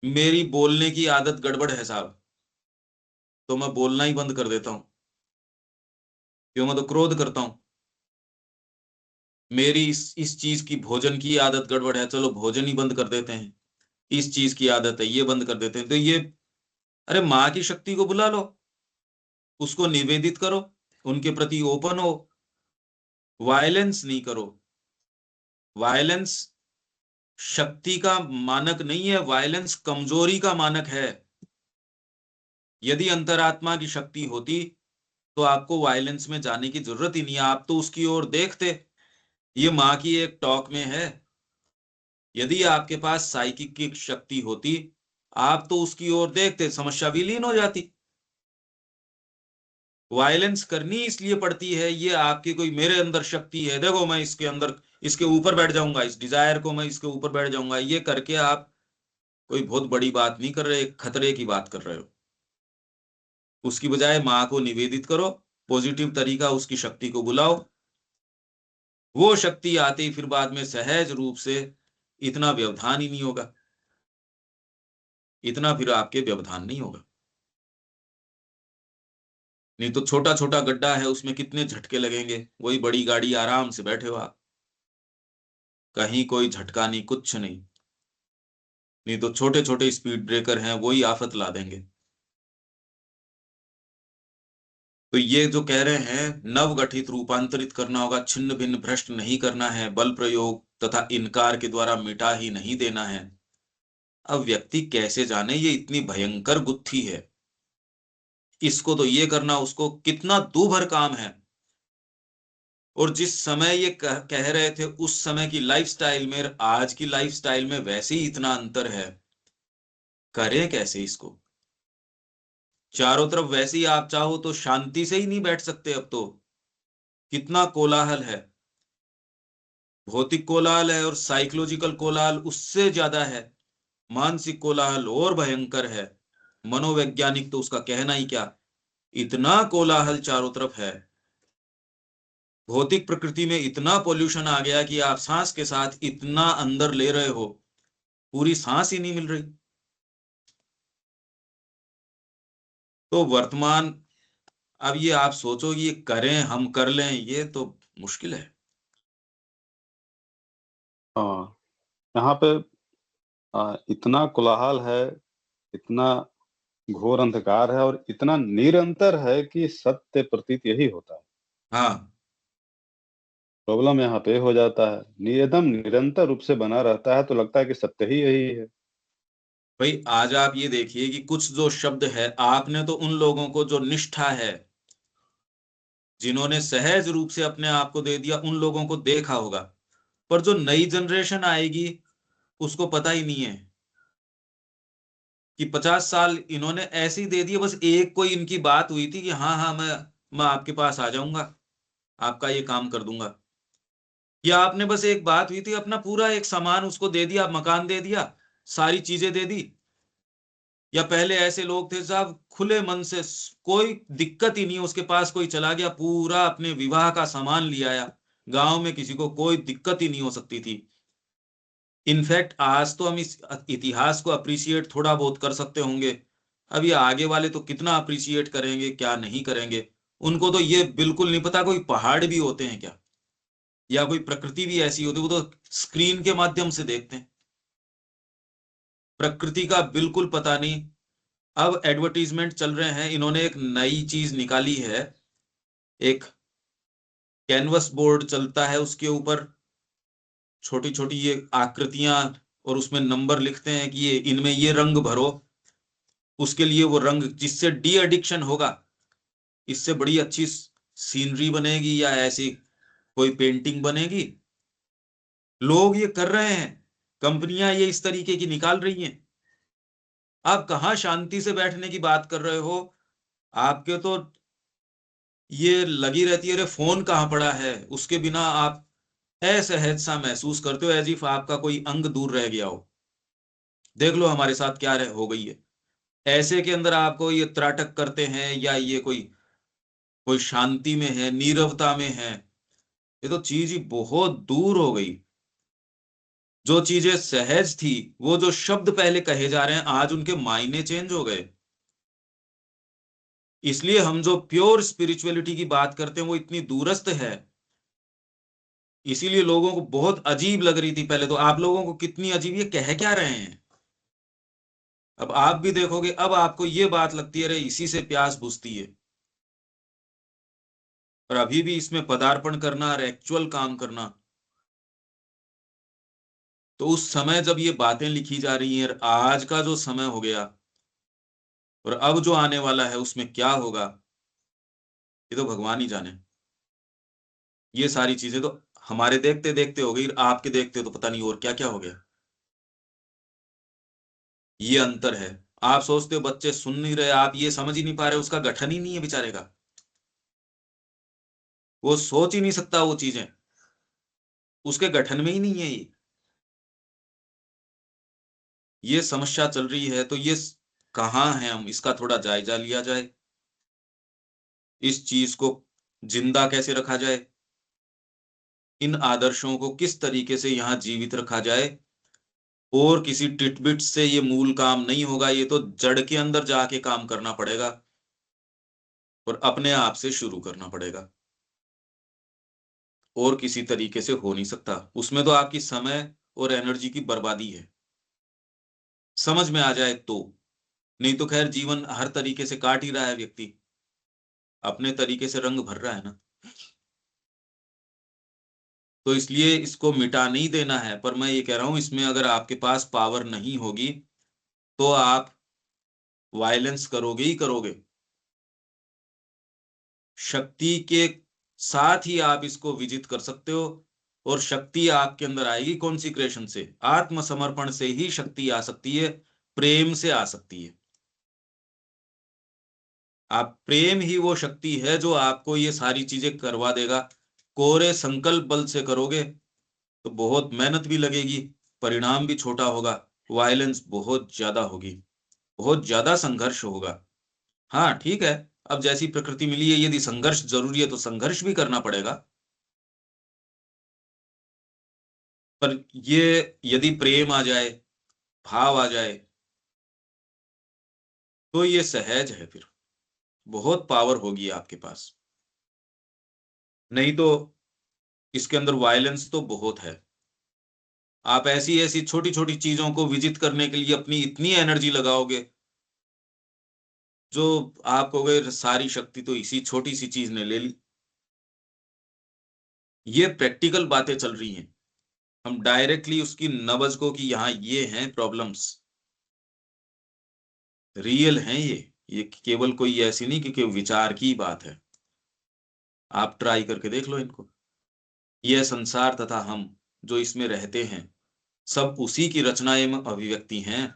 मेरी बोलने की आदत गड़बड़ है साहब, तो मैं बोलना ही बंद कर देता हूं, क्यों, मैं तो क्रोध करता हूं। मेरी इस चीज की, भोजन की आदत गड़बड़ है, चलो भोजन ही बंद कर देते हैं। इस चीज की आदत है, ये बंद कर देते हैं, तो ये, अरे माँ की शक्ति को बुला लो, उसको निवेदित करो, उनके प्रति ओपन हो, वायलेंस नहीं करो। वायलेंस शक्ति का मानक नहीं है, वायलेंस कमजोरी का मानक है। यदि अंतरात्मा की शक्ति होती तो आपको वायलेंस में जाने की जरूरत ही नहीं है, आप तो उसकी ओर देखते। ये माँ की एक टॉक में है, यदि आपके पास साइकिक की शक्ति होती, आप तो उसकी ओर देखते, समस्या विलीन हो जाती। वायलेंस करनी इसलिए पड़ती है, ये आपकी कोई मेरे अंदर शक्ति है, देखो मैं इसके अंदर, इसके ऊपर बैठ जाऊंगा, इस डिजायर को मैं इसके ऊपर बैठ जाऊंगा, ये करके आप कोई बहुत बड़ी बात नहीं कर रहे, एक खतरे की बात कर रहे हो। उसकी बजाय माँ को निवेदित करो, पॉजिटिव तरीका, उसकी शक्ति को बुलाओ, वो शक्ति आती, फिर बाद में सहज रूप से इतना व्यवधान ही नहीं होगा, इतना फिर आपके व्यवधान नहीं होगा। नहीं तो छोटा छोटा गड्ढा है, उसमें कितने झटके लगेंगे, वही बड़ी गाड़ी, आराम से बैठे हो आप, कहीं कोई झटका नहीं, कुछ नहीं। नहीं तो छोटे छोटे स्पीड ब्रेकर हैं, वही आफत ला देंगे। तो ये जो कह रहे हैं, नव गठित रूपांतरित करना होगा, छिन्न भिन्न भ्रष्ट नहीं करना है, बल प्रयोग तथा इनकार के द्वारा मिटा ही नहीं देना है। अब व्यक्ति कैसे जाने ये इतनी भयंकर गुत्थी है, इसको तो ये करना, उसको कितना दूभर काम है। और जिस समय ये कह रहे थे, उस समय की लाइफस्टाइल में आज की लाइफस्टाइल में वैसे ही इतना अंतर है, करें कैसे इसको। चारों तरफ वैसे ही, आप चाहो तो शांति से ही नहीं बैठ सकते अब तो, कितना कोलाहल है, भौतिक कोलाहल है, और साइकोलॉजिकल कोलाहल उससे ज्यादा है, मानसिक कोलाहल और भयंकर है, मनोवैज्ञानिक तो उसका कहना ही क्या, इतना कोलाहल चारों तरफ है। भौतिक प्रकृति में इतना पोल्यूशन आ गया कि आप सांस के साथ इतना अंदर ले रहे हो, पूरी सांस ही नहीं मिल रही। तो वर्तमान, अब ये आप सोचो, ये करें, हम कर लें, ये तो मुश्किल है। हाँ, यहाँ पे इतना कोलाहल है, इतना घोर अंधकार है, और इतना निरंतर है कि सत्य प्रतीत यही होता है। हाँ प्रॉब्लम यहाँ पे हो जाता है, एकदम निरंतर रूप से बना रहता है, तो लगता है कि सत्य ही यही है। भाई, आज आप ये देखिए कि कुछ जो शब्द है, आपने तो उन लोगों को जो निष्ठा है, जिन्होंने सहज रूप से अपने आप को दे दिया, उन लोगों को देखा होगा, पर जो नई जनरेशन आएगी उसको पता ही नहीं है कि 50 साल इन्होंने ऐसे ही दे दिए, बस एक कोई इनकी बात हुई थी कि हाँ हाँ, मैं आपके पास आ जाऊंगा, आपका ये काम कर दूंगा, या आपने बस एक बात हुई थी, अपना पूरा एक सामान उसको दे दिया, मकान दे दिया, सारी चीजें दे दी। या पहले ऐसे लोग थे साहब, खुले मन से, कोई दिक्कत ही नहीं, उसके पास कोई चला गया, पूरा अपने विवाह का सामान लिया आया, गांव में किसी को कोई दिक्कत ही नहीं हो सकती थी। इनफैक्ट आज तो हम इस इतिहास को अप्रिशिएट थोड़ा बहुत कर सकते होंगे, अब ये आगे वाले तो कितना अप्रिशिएट करेंगे, क्या नहीं करेंगे। उनको तो ये बिल्कुल नहीं पता कोई पहाड़ भी होते हैं क्या, या कोई प्रकृति भी ऐसी होती है, वो तो स्क्रीन के माध्यम से देखते हैं, प्रकृति का बिल्कुल पता नहीं। अब एडवर्टीजमेंट चल रहे हैं, इन्होंने एक नई चीज निकाली है, एक कैनवस बोर्ड चलता है, उसके ऊपर छोटी छोटी ये आकृतियां, और उसमें नंबर लिखते हैं कि ये इनमें ये रंग भरो, उसके लिए वो रंग, जिससे डी एडिक्शन होगा, इससे बड़ी अच्छी सीनरी बनेगी या ऐसी कोई पेंटिंग बनेगी। लोग ये कर रहे हैं, कंपनियां ये इस तरीके की निकाल रही हैं। आप कहाँ शांति से बैठने की बात कर रहे हो, आपके तो ये लगी रहती है, अरे फोन कहाँ पड़ा है, उसके बिना आप असहज सा महसूस करते हो, एज इफ आपका कोई अंग दूर रह गया हो। देख लो हमारे साथ क्या हो गई है। ऐसे के अंदर आपको ये त्राटक करते हैं, या ये कोई कोई शांति में है, नीरवता में है, ये तो चीज ही बहुत दूर हो गई। जो चीजें सहज थी, वो जो शब्द पहले कहे जा रहे हैं, आज उनके मायने चेंज हो गए। इसलिए हम जो प्योर स्पिरिचुअलिटी की बात करते हैं वो इतनी दूरस्थ है। इसीलिए लोगों को बहुत अजीब लग रही थी पहले, तो आप लोगों को कितनी अजीब, ये कह क्या रहे हैं। अब आप भी देखोगे, अब आपको ये बात लगती है, अरे इसी से प्यास बुझती है। और अभी भी इसमें पदार्पण करना और एक्चुअल काम करना, तो उस समय जब ये बातें लिखी जा रही हैं, आज का जो समय हो गया और अब जो आने वाला है उसमें क्या होगा, ये तो भगवान ही जाने। ये सारी चीजें तो हमारे देखते देखते हो गई, आपके देखते तो पता नहीं और क्या क्या हो गया। ये अंतर है। आप सोचते हो बच्चे सुन नहीं रहे, आप ये समझ ही नहीं पा रहे, उसका गठन ही नहीं है बेचारे का, वो सोच ही नहीं सकता वो चीजें, उसके गठन में ही नहीं है ये समस्या चल रही है। तो ये कहाँ है, हम इसका थोड़ा जायजा लिया जाए, इस चीज को जिंदा कैसे रखा जाए, इन आदर्शों को किस तरीके से यहाँ जीवित रखा जाए। और किसी टिटबिट से ये मूल काम नहीं होगा, ये तो जड़ के अंदर जाके काम करना पड़ेगा और अपने आप से शुरू करना पड़ेगा। और किसी तरीके से हो नहीं सकता, उसमें तो आपकी समय और एनर्जी की बर्बादी है, समझ में आ जाए तो। नहीं तो खैर जीवन हर तरीके से काट ही रहा है व्यक्ति, अपने तरीके से रंग भर रहा है ना। तो इसलिए इसको मिटा नहीं देना है, पर मैं ये कह रहा हूं, इसमें अगर आपके पास पावर नहीं होगी तो आप वायलेंस करोगे ही करोगे। शक्ति के साथ ही आप इसको विजित कर सकते हो। और शक्ति आपके अंदर आएगी कॉन्सिक्रेशन से, आत्मसमर्पण से ही शक्ति आ सकती है, प्रेम से आ सकती है। आप प्रेम ही वो शक्ति है जो आपको ये सारी चीजें करवा देगा। कोरे संकल्प बल से करोगे तो बहुत मेहनत भी लगेगी, परिणाम भी छोटा होगा, वायलेंस बहुत ज्यादा होगी, बहुत ज्यादा संघर्ष होगा। हाँ ठीक है, अब जैसी प्रकृति मिली है, यदि संघर्ष जरूरी है तो संघर्ष भी करना पड़ेगा। पर ये यदि प्रेम आ जाए, भाव आ जाए, तो ये सहज है, फिर बहुत पावर होगी आपके पास। नहीं तो इसके अंदर वायलेंस तो बहुत है। आप ऐसी ऐसी छोटी छोटी चीजों को विजित करने के लिए अपनी इतनी एनर्जी लगाओगे, जो आप कहोगे सारी शक्ति तो इसी छोटी सी चीज ने ले ली। ये प्रैक्टिकल बातें चल रही हैं, हम डायरेक्टली उसकी नबज को कि यहाँ ये हैं प्रॉब्लम्स, रियल हैं ये केवल कोई ऐसी नहीं कि विचार की बात है। आप ट्राई करके देख लो इनको। यह संसार तथा हम जो इसमें रहते हैं, सब उसी की रचना एवं अभिव्यक्ति हैं।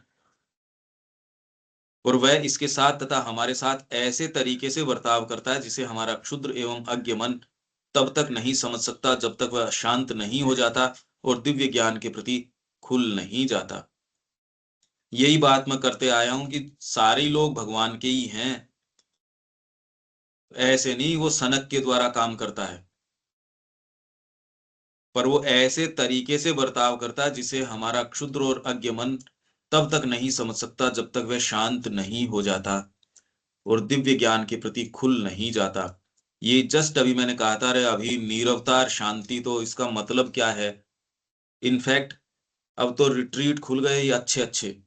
और वह इसके साथ तथा हमारे साथ ऐसे तरीके से बर्ताव करता है जिसे हमारा क्षुद्र एवं अज्ञ मन तब तक नहीं समझ सकता जब तक वह शांत नहीं हो जाता और दिव्य ज्ञान के प्रति खुल नहीं जाता। यही बात मैं करते आया हूं कि सारे लोग भगवान के ही हैं। ऐसे नहीं वो सनक के द्वारा काम करता है, पर वो ऐसे तरीके से बर्ताव करता है जिसे हमारा क्षुद्र और अज्ञ मन तब तक नहीं समझ सकता जब तक वह शांत नहीं हो जाता और दिव्य ज्ञान के प्रति खुल नहीं जाता। ये जस्ट अभी मैंने कहा था, रे अभी नीरवता और शांति, तो इसका मतलब क्या है। इनफैक्ट अब तो रिट्रीट खुल गए, ये अच्छे अच्छे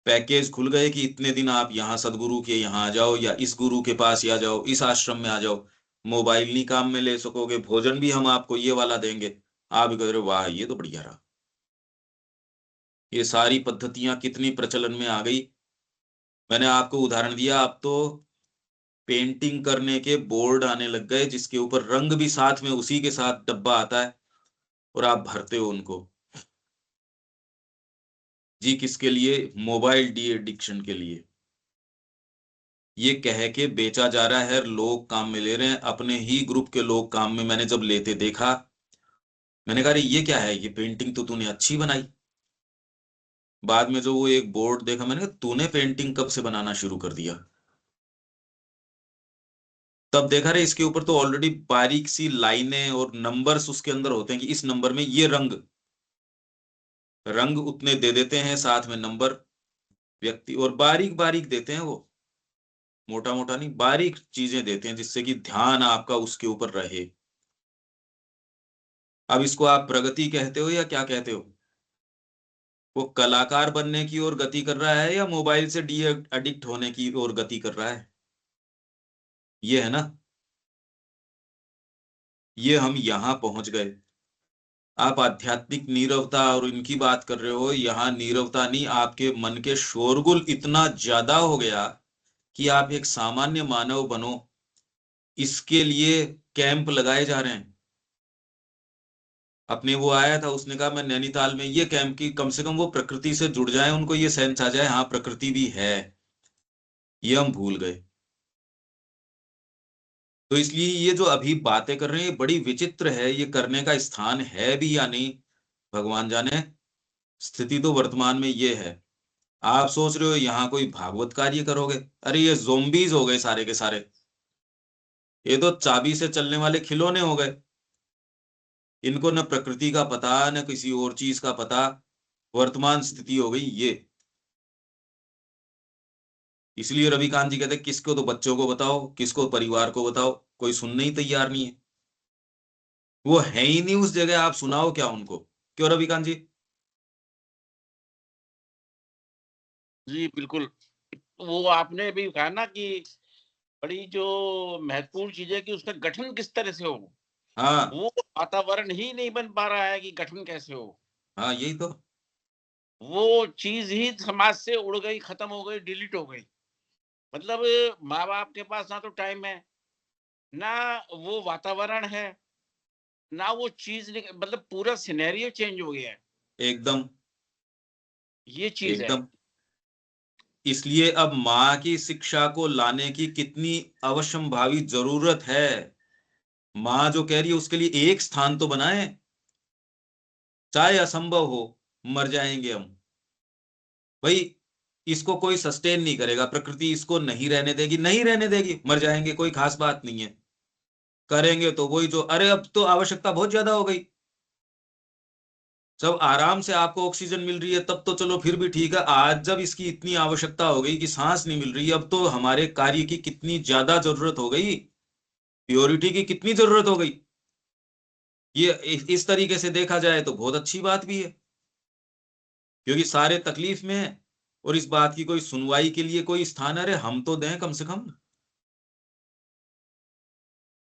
पैकेज खुल गए कि इतने दिन आप यहाँ सदगुरु के यहाँ आ जाओ, या इस गुरु के पास आ जाओ, इस आश्रम में आ जाओ, मोबाइल नहीं काम में ले सकोगे, भोजन भी हम आपको ये वाला देंगे। आप भी कह रहे हो वाह ये तो बढ़िया रहा। ये सारी पद्धतियां कितनी प्रचलन में आ गई। मैंने आपको उदाहरण दिया, अब तो पेंटिंग करने के बोर्ड आने लग गए जिसके ऊपर रंग भी साथ में उसी के साथ डब्बा आता है और आप भरते हो उनको। जी किसके लिए, मोबाइल डी एडिक्शन के लिए। ये कह के बेचा जा रहा है, लोग काम में ले रहे हैं, अपने ही ग्रुप के लोग काम में मैंने जब लेते देखा, मैंने कहा अरे ये क्या है, ये पेंटिंग तो तूने अच्छी बनाई। बाद में जो वो एक बोर्ड देखा, मैंने कहा तूने पेंटिंग कब से बनाना शुरू कर दिया। तब देखा रे इसके ऊपर तो ऑलरेडी बारीक सी लाइनें और नंबर्स उसके अंदर होते हैं कि इस नंबर में ये रंग रंग उतने दे देते हैं, साथ में नंबर, व्यक्ति, और बारीक बारीक देते हैं वो, मोटा मोटा नहीं, बारीक चीजें देते हैं जिससे कि ध्यान आपका उसके ऊपर रहे। अब इसको आप प्रगति कहते हो या क्या कहते हो? वो कलाकार बनने की ओर गति कर रहा है या मोबाइल से डी एडिक्ट होने की ओर गति कर रहा है? ये है ना, ये हम यहां पहुंच गए। आप आध्यात्मिक नीरवता और इनकी बात कर रहे हो, यहाँ नीरवता नहीं, आपके मन के शोरगुल इतना ज्यादा हो गया कि आप एक सामान्य मानव बनो, इसके लिए कैंप लगाए जा रहे हैं। अपने वो आया था, उसने कहा मैं नैनीताल में ये कैंप की, कम से कम वो प्रकृति से जुड़ जाए, उनको ये सेंस आ जाए हाँ प्रकृति भी है। ये हम भूल गए। तो इसलिए ये जो अभी बातें कर रहे हैं, ये बड़ी विचित्र है, ये करने का स्थान है भी या नहीं भगवान जाने। स्थिति तो वर्तमान में ये है। आप सोच रहे हो यहाँ कोई भागवत कार्य करोगे, अरे ये जोम्बीज हो गए सारे के सारे, ये तो चाबी से चलने वाले खिलौने हो गए। इनको न प्रकृति का पता न किसी और चीज का पता। वर्तमान स्थिति हो गई ये। इसलिए रविकांत जी कहते हैं किसको तो बच्चों को बताओ, किसको परिवार को बताओ, कोई सुनने ही तैयार नहीं है। वो है ही नहीं उस जगह, आप सुनाओ क्या उनको? क्यों रविकांत जी? जी बिल्कुल। वो आपने भी कहा ना कि बड़ी जो महत्वपूर्ण चीज है कि उसका गठन किस तरह से हो, हाँ वो वातावरण ही नहीं बन पा रहा है कि गठन कैसे हो। हाँ, यही तो। वो चीज ही समाज से उड़ गई, खत्म हो गई, डिलीट हो गई। मतलब माँ बाप के पास ना तो टाइम है, ना वो वातावरण है, ना वो चीज, मतलब पूरा सिनेरियो चेंज हो गया है। एकदम ये चीज है। एकदम। इसलिए अब माँ की शिक्षा को लाने की कितनी अवश्यंभावी जरूरत है। माँ जो कह रही है उसके लिए एक स्थान तो बनाए, चाहे असंभव हो, मर जाएंगे हम भाई, इसको कोई सस्टेन नहीं करेगा, प्रकृति इसको नहीं रहने देगी, नहीं रहने देगी, मर जाएंगे, कोई खास बात नहीं है। करेंगे तो वही जो, अरे अब तो आवश्यकता बहुत ज्यादा हो गई। जब आराम से आपको ऑक्सीजन मिल रही है तब तो चलो फिर भी ठीक है, आज जब इसकी इतनी आवश्यकता हो गई कि सांस नहीं मिल रही, अब तो हमारे कार्य की कितनी ज्यादा जरूरत हो गई, प्योरिटी की कितनी जरूरत हो गई। ये इस तरीके से देखा जाए तो बहुत अच्छी बात भी है, क्योंकि सारे तकलीफ में है, और इस बात की कोई सुनवाई के लिए कोई स्थान, अरे हम तो दें कम से कम।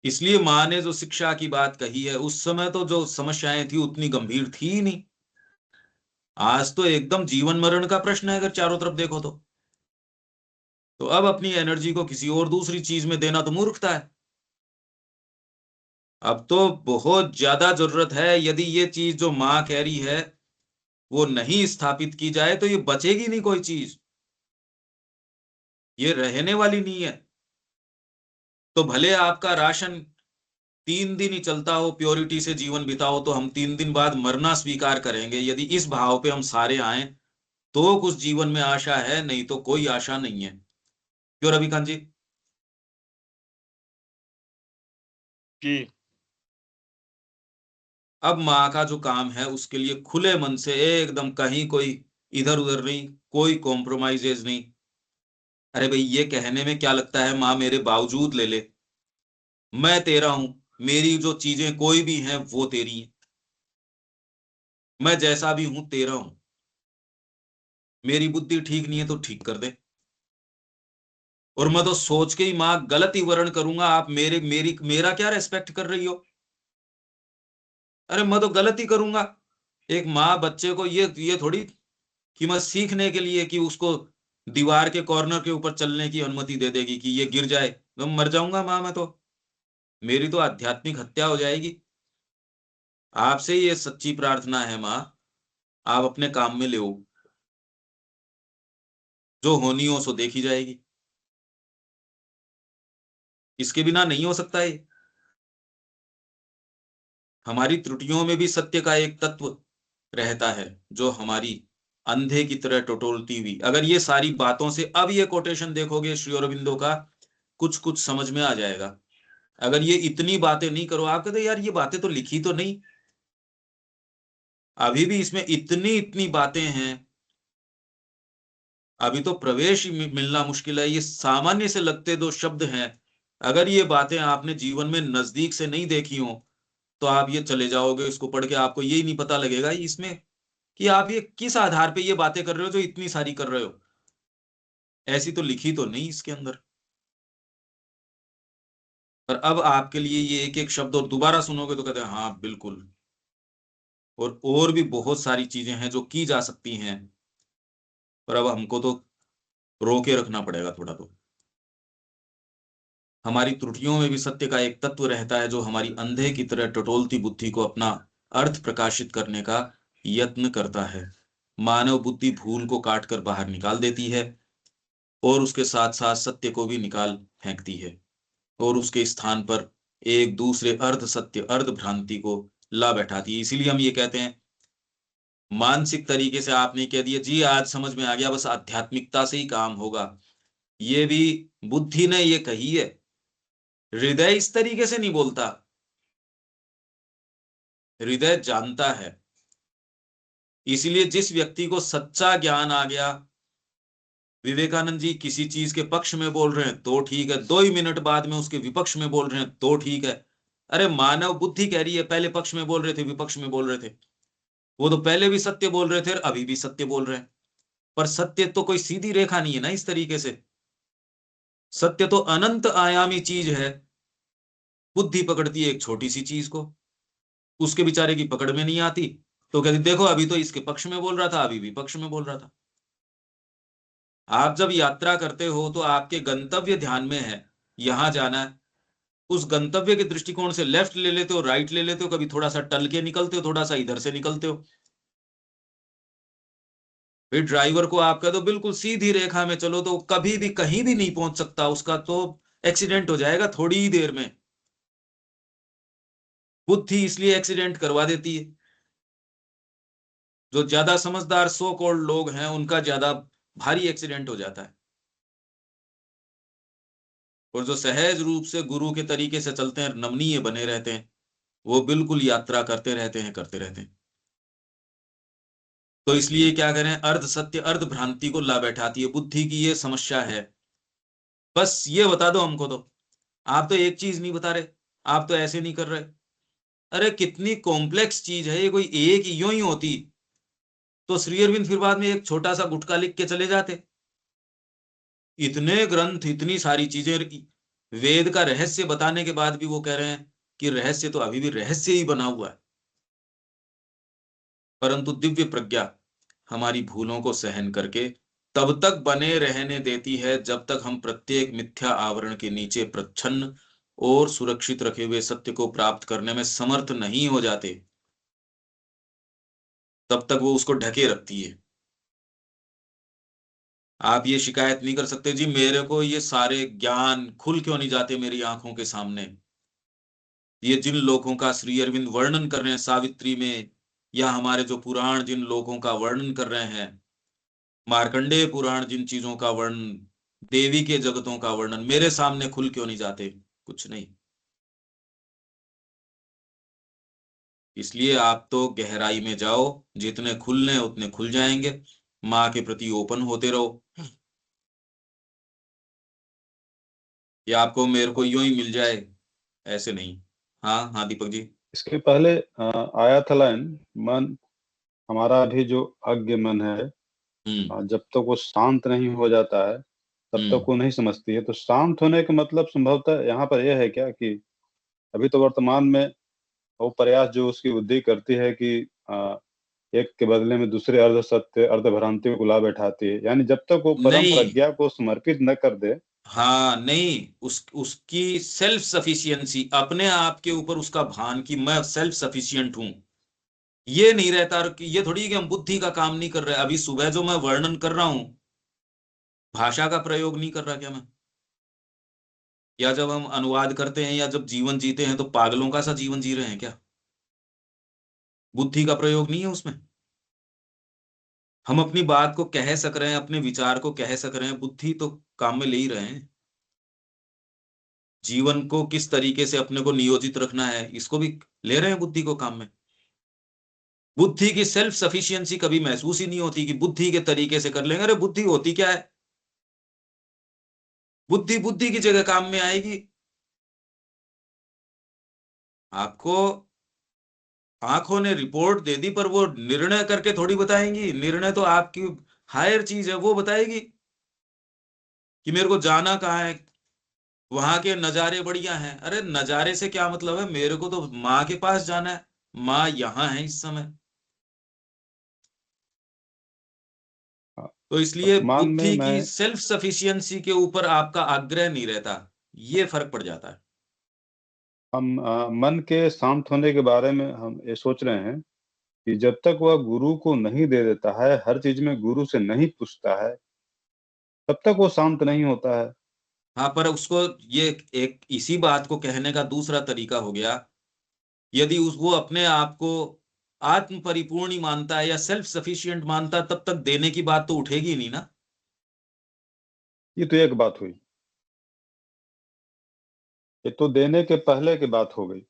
इसलिए माँ ने जो शिक्षा की बात कही है, उस समय तो जो समस्याएं थी उतनी गंभीर थी ही नहीं। आज तो एकदम जीवन मरण का प्रश्न है अगर चारों तरफ देखो तो अब अपनी एनर्जी को किसी और दूसरी चीज में देना तो मूर्खता है। अब तो बहुत ज्यादा जरूरत है, यदि ये चीज जो माँ कह रही है वो नहीं स्थापित की जाए तो ये बचेगी नहीं कोई चीज, ये रहने वाली नहीं है। तो भले आपका राशन 3 दिन ही चलता हो, प्योरिटी से जीवन बिताओ, तो हम 3 दिन बाद मरना स्वीकार करेंगे, यदि इस भाव पे हम सारे आए तो कुछ जीवन में आशा है, नहीं तो कोई आशा नहीं है। क्यों रविकांत जी? जी अब माँ का जो काम है उसके लिए खुले मन से एकदम, कहीं कोई इधर उधर नहीं, कोई कॉम्प्रोमाइजेज नहीं। अरे भाई ये कहने में क्या लगता है, माँ मेरे बावजूद ले ले, मैं तेरा हूं, मेरी जो चीजें कोई भी हैं वो तेरी हैं, मैं जैसा भी हूं तेरा हूं, मेरी बुद्धि ठीक नहीं है तो ठीक कर दे। और मैं तो सोच के ही माँ गलत ही वर्ण करूंगा, आप मेरे मेरी मेरा क्या रेस्पेक्ट कर रही हो? अरे मैं तो गलत ही करूंगा। एक माँ बच्चे को ये थोड़ी कि मैं सीखने के लिए कि उसको दीवार के कॉर्नर के ऊपर चलने की अनुमति दे देगी कि ये गिर जाए तो मर जाऊंगा माँ मैं तो, मेरी तो आध्यात्मिक हत्या हो जाएगी। आपसे ये सच्ची प्रार्थना है माँ, आप अपने काम में ले, जो होनी हो सो देखी जाएगी। इसके बिना नहीं हो सकता है। हमारी त्रुटियों में भी सत्य का एक तत्व रहता है जो हमारी अंधे की तरह टटोलती हुई। अगर ये सारी बातों से अब ये कोटेशन देखोगे श्री अरविंदो का, कुछ कुछ समझ में आ जाएगा। अगर ये इतनी बातें नहीं करो, आप कहते यार ये बातें तो लिखी तो नहीं, अभी भी इसमें इतनी इतनी बातें हैं, अभी तो प्रवेश ही मिलना मुश्किल है। ये सामान्य से लगते दो शब्द हैं, अगर ये बातें आपने जीवन में नजदीक से नहीं देखी हो तो आप ये चले जाओगे, इसको पढ़ के आपको यही नहीं पता लगेगा इसमें कि आप ये किस आधार पे ये बातें कर रहे हो जो इतनी सारी कर रहे हो। ऐसी तो लिखी तो नहीं इसके अंदर। पर अब आपके लिए ये एक एक शब्द और दोबारा सुनोगे तो कहते हैं हाँ बिल्कुल। और भी बहुत सारी चीजें हैं जो की जा सकती हैं, पर अब हमको तो रोके रखना पड़ेगा थोड़ा। तो हमारी त्रुटियों में भी सत्य का एक तत्व रहता है जो हमारी अंधे की तरह टटोलती बुद्धि को अपना अर्थ प्रकाशित करने का यत्न करता है। मानव बुद्धि भूल को काट कर बाहर निकाल देती है और उसके साथ साथ सत्य को भी निकाल फेंकती है, और उसके स्थान पर एक दूसरे अर्ध सत्य अर्ध भ्रांति को ला बैठाती है। इसीलिए हम ये कहते हैं, मानसिक तरीके से आपने कह दिया जी आज समझ में आ गया, बस आध्यात्मिकता से ही काम होगा, ये भी बुद्धि ने ये कही है। हृदय इस तरीके से नहीं बोलता, हृदय जानता है। इसीलिए जिस व्यक्ति को सच्चा ज्ञान आ गया, विवेकानंद जी किसी चीज के पक्ष में बोल रहे हैं तो ठीक है, 2 ही मिनट बाद में उसके विपक्ष में बोल रहे हैं तो ठीक है। अरे मानव बुद्धि कह रही है, पहले पक्ष में बोल रहे थे विपक्ष में बोल रहे थे, वो तो पहले भी सत्य बोल रहे थे और अभी भी सत्य बोल रहे हैं। पर सत्य तो कोई सीधी रेखा नहीं है ना इस तरीके से, सत्य तो अनंत आयामी चीज है। बुद्धि पकड़ती है एक छोटी सी चीज को, उसके बेचारे की पकड़ में नहीं आती, तो कहती देखो अभी तो इसके पक्ष में बोल रहा था अभी भी पक्ष में बोल रहा था। आप जब यात्रा करते हो तो आपके गंतव्य ध्यान में है, यहां जाना है, उस गंतव्य के दृष्टिकोण से लेफ्ट ले लेते हो राइट ले लेते हो, कभी थोड़ा सा टल के निकलते हो, थोड़ा सा इधर से निकलते हो। फिर ड्राइवर को आप कह दो बिल्कुल सीधी रेखा में चलो तो कभी भी कहीं भी नहीं पहुंच सकता, उसका तो एक्सीडेंट हो जाएगा थोड़ी ही देर में। बुद्धि इसलिए एक्सीडेंट करवा देती है। जो ज्यादा समझदार सो कॉल्ड लोग हैं उनका ज्यादा भारी एक्सीडेंट हो जाता है, और जो सहज रूप से गुरु के तरीके से चलते हैं, नमनीय बने रहते हैं, वो बिल्कुल यात्रा करते रहते हैं करते रहते हैं। तो इसलिए क्या करें, अर्ध सत्य अर्ध भ्रांति को ला बैठाती है बुद्धि की, ये समस्या है। बस ये बता दो हमको, तो आप तो एक चीज नहीं बता रहे, आप तो ऐसे नहीं कर रहे। अरे कितनी कॉम्प्लेक्स चीज है ये, कोई एक यूं ही होती तो श्री अरविंद फिर बाद में एक छोटा सा गुटका लिख के चले जाते। इतने ग्रंथ इतनी सारी चीजें, वेद का रहस्य बताने के बाद भी वो कह रहे हैं कि रहस्य तो अभी भी रहस्य ही बना हुआ है। परंतु दिव्य प्रज्ञा हमारी भूलों को सहन करके तब तक बने रहने देती है जब तक हम प्रत्येक मिथ्या आवरण के नीचे प्रच्छन्न और सुरक्षित रखे हुए सत्य को प्राप्त करने में समर्थ नहीं हो जाते, तब तक वो उसको ढके रखती है। आप ये शिकायत नहीं कर सकते जी मेरे को ये सारे ज्ञान खुल क्यों नहीं जाते मेरी आंखों के सामने। ये जिन लोगों का श्री अरविंद वर्णन कर रहे हैं सावित्री में, या हमारे जो पुराण जिन लोगों का वर्णन कर रहे हैं, मार्कंडेय पुराण जिन चीजों का वर्णन, देवी के जगतों का वर्णन मेरे सामने खुल क्यों नहीं जाते? कुछ नहीं। इसलिए आप तो गहराई में जाओ, जितने खुलने उतने खुल जाएंगे। माँ के प्रति ओपन होते रहो, या आपको मेरे को यूं ही मिल जाए ऐसे नहीं। हाँ हाँ दीपक जी। इसके पहले आया था लाइन, मन हमारा भी जो अज्ञ मन है, जब तक वो शांत नहीं हो जाता है तब तक वो नहीं समझती है। तो शांत होने का मतलब संभवतः यहाँ पर यह है क्या कि अभी तो वर्तमान में वो प्रयास जो उसकी बुद्धि करती है कि एक के बदले में दूसरे अर्ध सत्य अर्ध भ्रांति को ला बैठाती है, यानी जब तक वो परम नहीं, प्रज्ञा को समर्पित न कर दे। हाँ नहीं, उसकी सेल्फ सफिशियंसी, अपने आप के ऊपर उसका भान कि मैं सेल्फ सफिशियंट हूं, ये नहीं रहता। कि ये थोड़ी कि हम बुद्धि का काम नहीं कर रहे, अभी सुबह जो मैं वर्णन कर रहा हूं भाषा का प्रयोग नहीं कर रहा क्या मैं? या जब हम अनुवाद करते हैं या जब जीवन जीते हैं तो पागलों का सा जीवन जी रहे हैं क्या? बुद्धि का प्रयोग नहीं है उसमें। हम अपनी बात को कह सक रहे हैं, अपने विचार को कह सक रहे हैं, बुद्धि तो काम में ले ही रहे हैं। जीवन को किस तरीके से अपने को नियोजित रखना है, इसको भी ले रहे हैं बुद्धि को काम में। बुद्धि की सेल्फ सफिशिएंसी कभी महसूस ही नहीं होती कि बुद्धि के तरीके से कर लेंगे। अरे बुद्धि होती क्या है? बुद्धि बुद्धि की जगह काम में आएगी। आपको आंखों ने रिपोर्ट दे दी, पर वो निर्णय करके थोड़ी बताएंगी। निर्णय तो आपकी हायर चीज है, वो बताएगी कि मेरे को जाना कहाँ है, वहां के नजारे बढ़िया हैं। अरे नजारे से क्या मतलब है? मेरे को तो माँ के पास जाना है, माँ यहाँ है इस समय। हाँ, तो इसलिए वर्तमान में बुद्धि की मैं सेल्फ सफिशिएंसी के ऊपर आपका आग्रह नहीं रहता, ये फर्क पड़ जाता है। हम मन के शांत होने के बारे में हम ये सोच रहे हैं कि जब तक वह गुरु को नहीं दे देता है, हर चीज़ में गुरु से नहीं पूछता है, तब तक वो शांत नहीं होता है। हाँ, पर उसको ये एक इसी बात को कहने का दूसरा तरीका हो गया, यदि उस वो अपने आप को आत्म परिपूर्ण ही मानता है या सेल्फ सफिशिएंट मानता है, तब तक देने की बात तो उठेगी नहीं ना। ये तो एक बात हुई। ये तो देने के पहले की बात हो गई।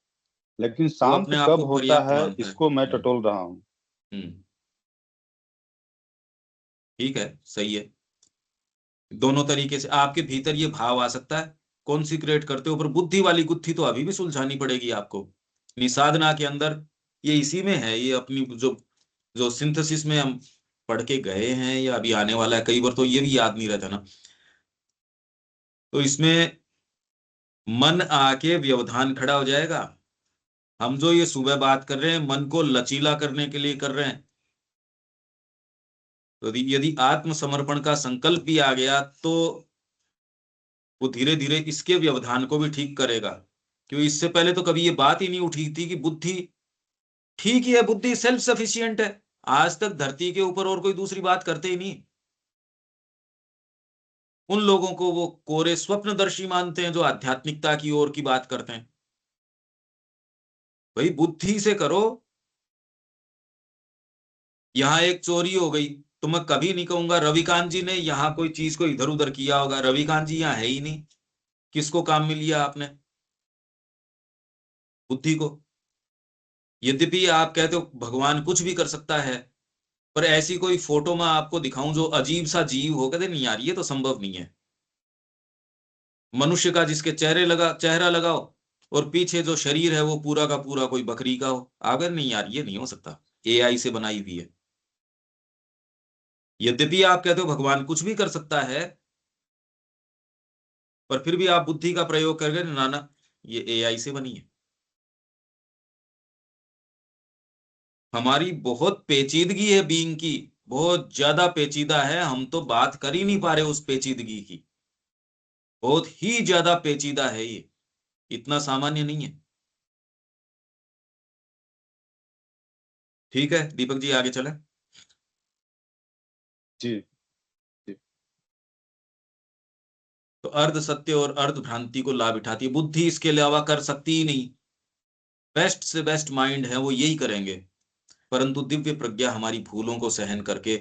लेकिन वो शांत अपने आप कब को होता पर्याप्त है, मानता है। इसको मैं टटोल रहा हूँ। हम्म। ठीक है, सही है। दोनों तरीके से आपके भीतर ये भाव आ सकता है, कॉन्सिक्रेट करते हो, पर बुद्धि वाली गुत्थी तो अभी भी सुलझानी पड़ेगी आपको निसाधना के अंदर। ये इसी में है, ये अपनी जो जो सिंथेसिस में हम पढ़ के गए हैं या अभी आने वाला है, कई बार तो ये भी याद नहीं रहता ना। तो इसमें मन आके व्यवधान खड़ा हो जाएगा। हम जो ये सुबह बात कर रहे हैं, मन को लचीला करने के लिए कर रहे हैं। तो यदि आत्मसमर्पण का संकल्प भी आ गया तो वो धीरे धीरे इसके व्यवधान को भी ठीक करेगा। क्योंकि इससे पहले तो कभी ये बात ही नहीं उठी थी कि बुद्धि ठीक ही है, बुद्धि सेल्फ सफिशिएंट है। आज तक धरती के ऊपर और कोई दूसरी बात करते ही नहीं। उन लोगों को वो कोरे स्वप्नदर्शी मानते हैं जो आध्यात्मिकता की ओर की बात करते हैं। भाई बुद्धि से करो। यहाँ एक चोरी हो गई, तो मैं कभी नहीं कहूंगा रविकांत जी ने यहाँ कोई चीज को इधर उधर किया होगा। रविकांत जी यहाँ है ही नहीं, किसको काम में लिया आपने? बुद्धि को। यद्यपि आप कहते हो भगवान कुछ भी कर सकता है, पर ऐसी कोई फोटो मैं आपको दिखाऊं जो अजीब सा जीव हो, कहते नहीं यार ये तो संभव नहीं है। मनुष्य का जिसके चेहरा लगाओ और पीछे जो शरीर है वो पूरा का पूरा कोई बकरी का हो, अगर नहीं यार ये नहीं हो सकता, एआई से बनाई हुई है। यद्यपि आप कहते हो भगवान कुछ भी कर सकता है, पर फिर भी आप बुद्धि का प्रयोग करके ना ना ये एआई से बनी है। हमारी बहुत पेचीदगी है बीइंग की, बहुत ज्यादा पेचीदा है। हम तो बात कर ही नहीं पा रहे उस पेचीदगी की। बहुत ही ज्यादा पेचीदा है ये, इतना सामान्य नहीं है। ठीक है दीपक जी, आगे चले। जी, जी। तो अर्ध सत्य और अर्ध भ्रांति को लाभ उठाती है बुद्धि, इसके अलावा कर सकती ही नहीं। बेस्ट से बेस्ट माइंड है वो यही करेंगे। परंतु दिव्य प्रज्ञा हमारी भूलों को सहन करके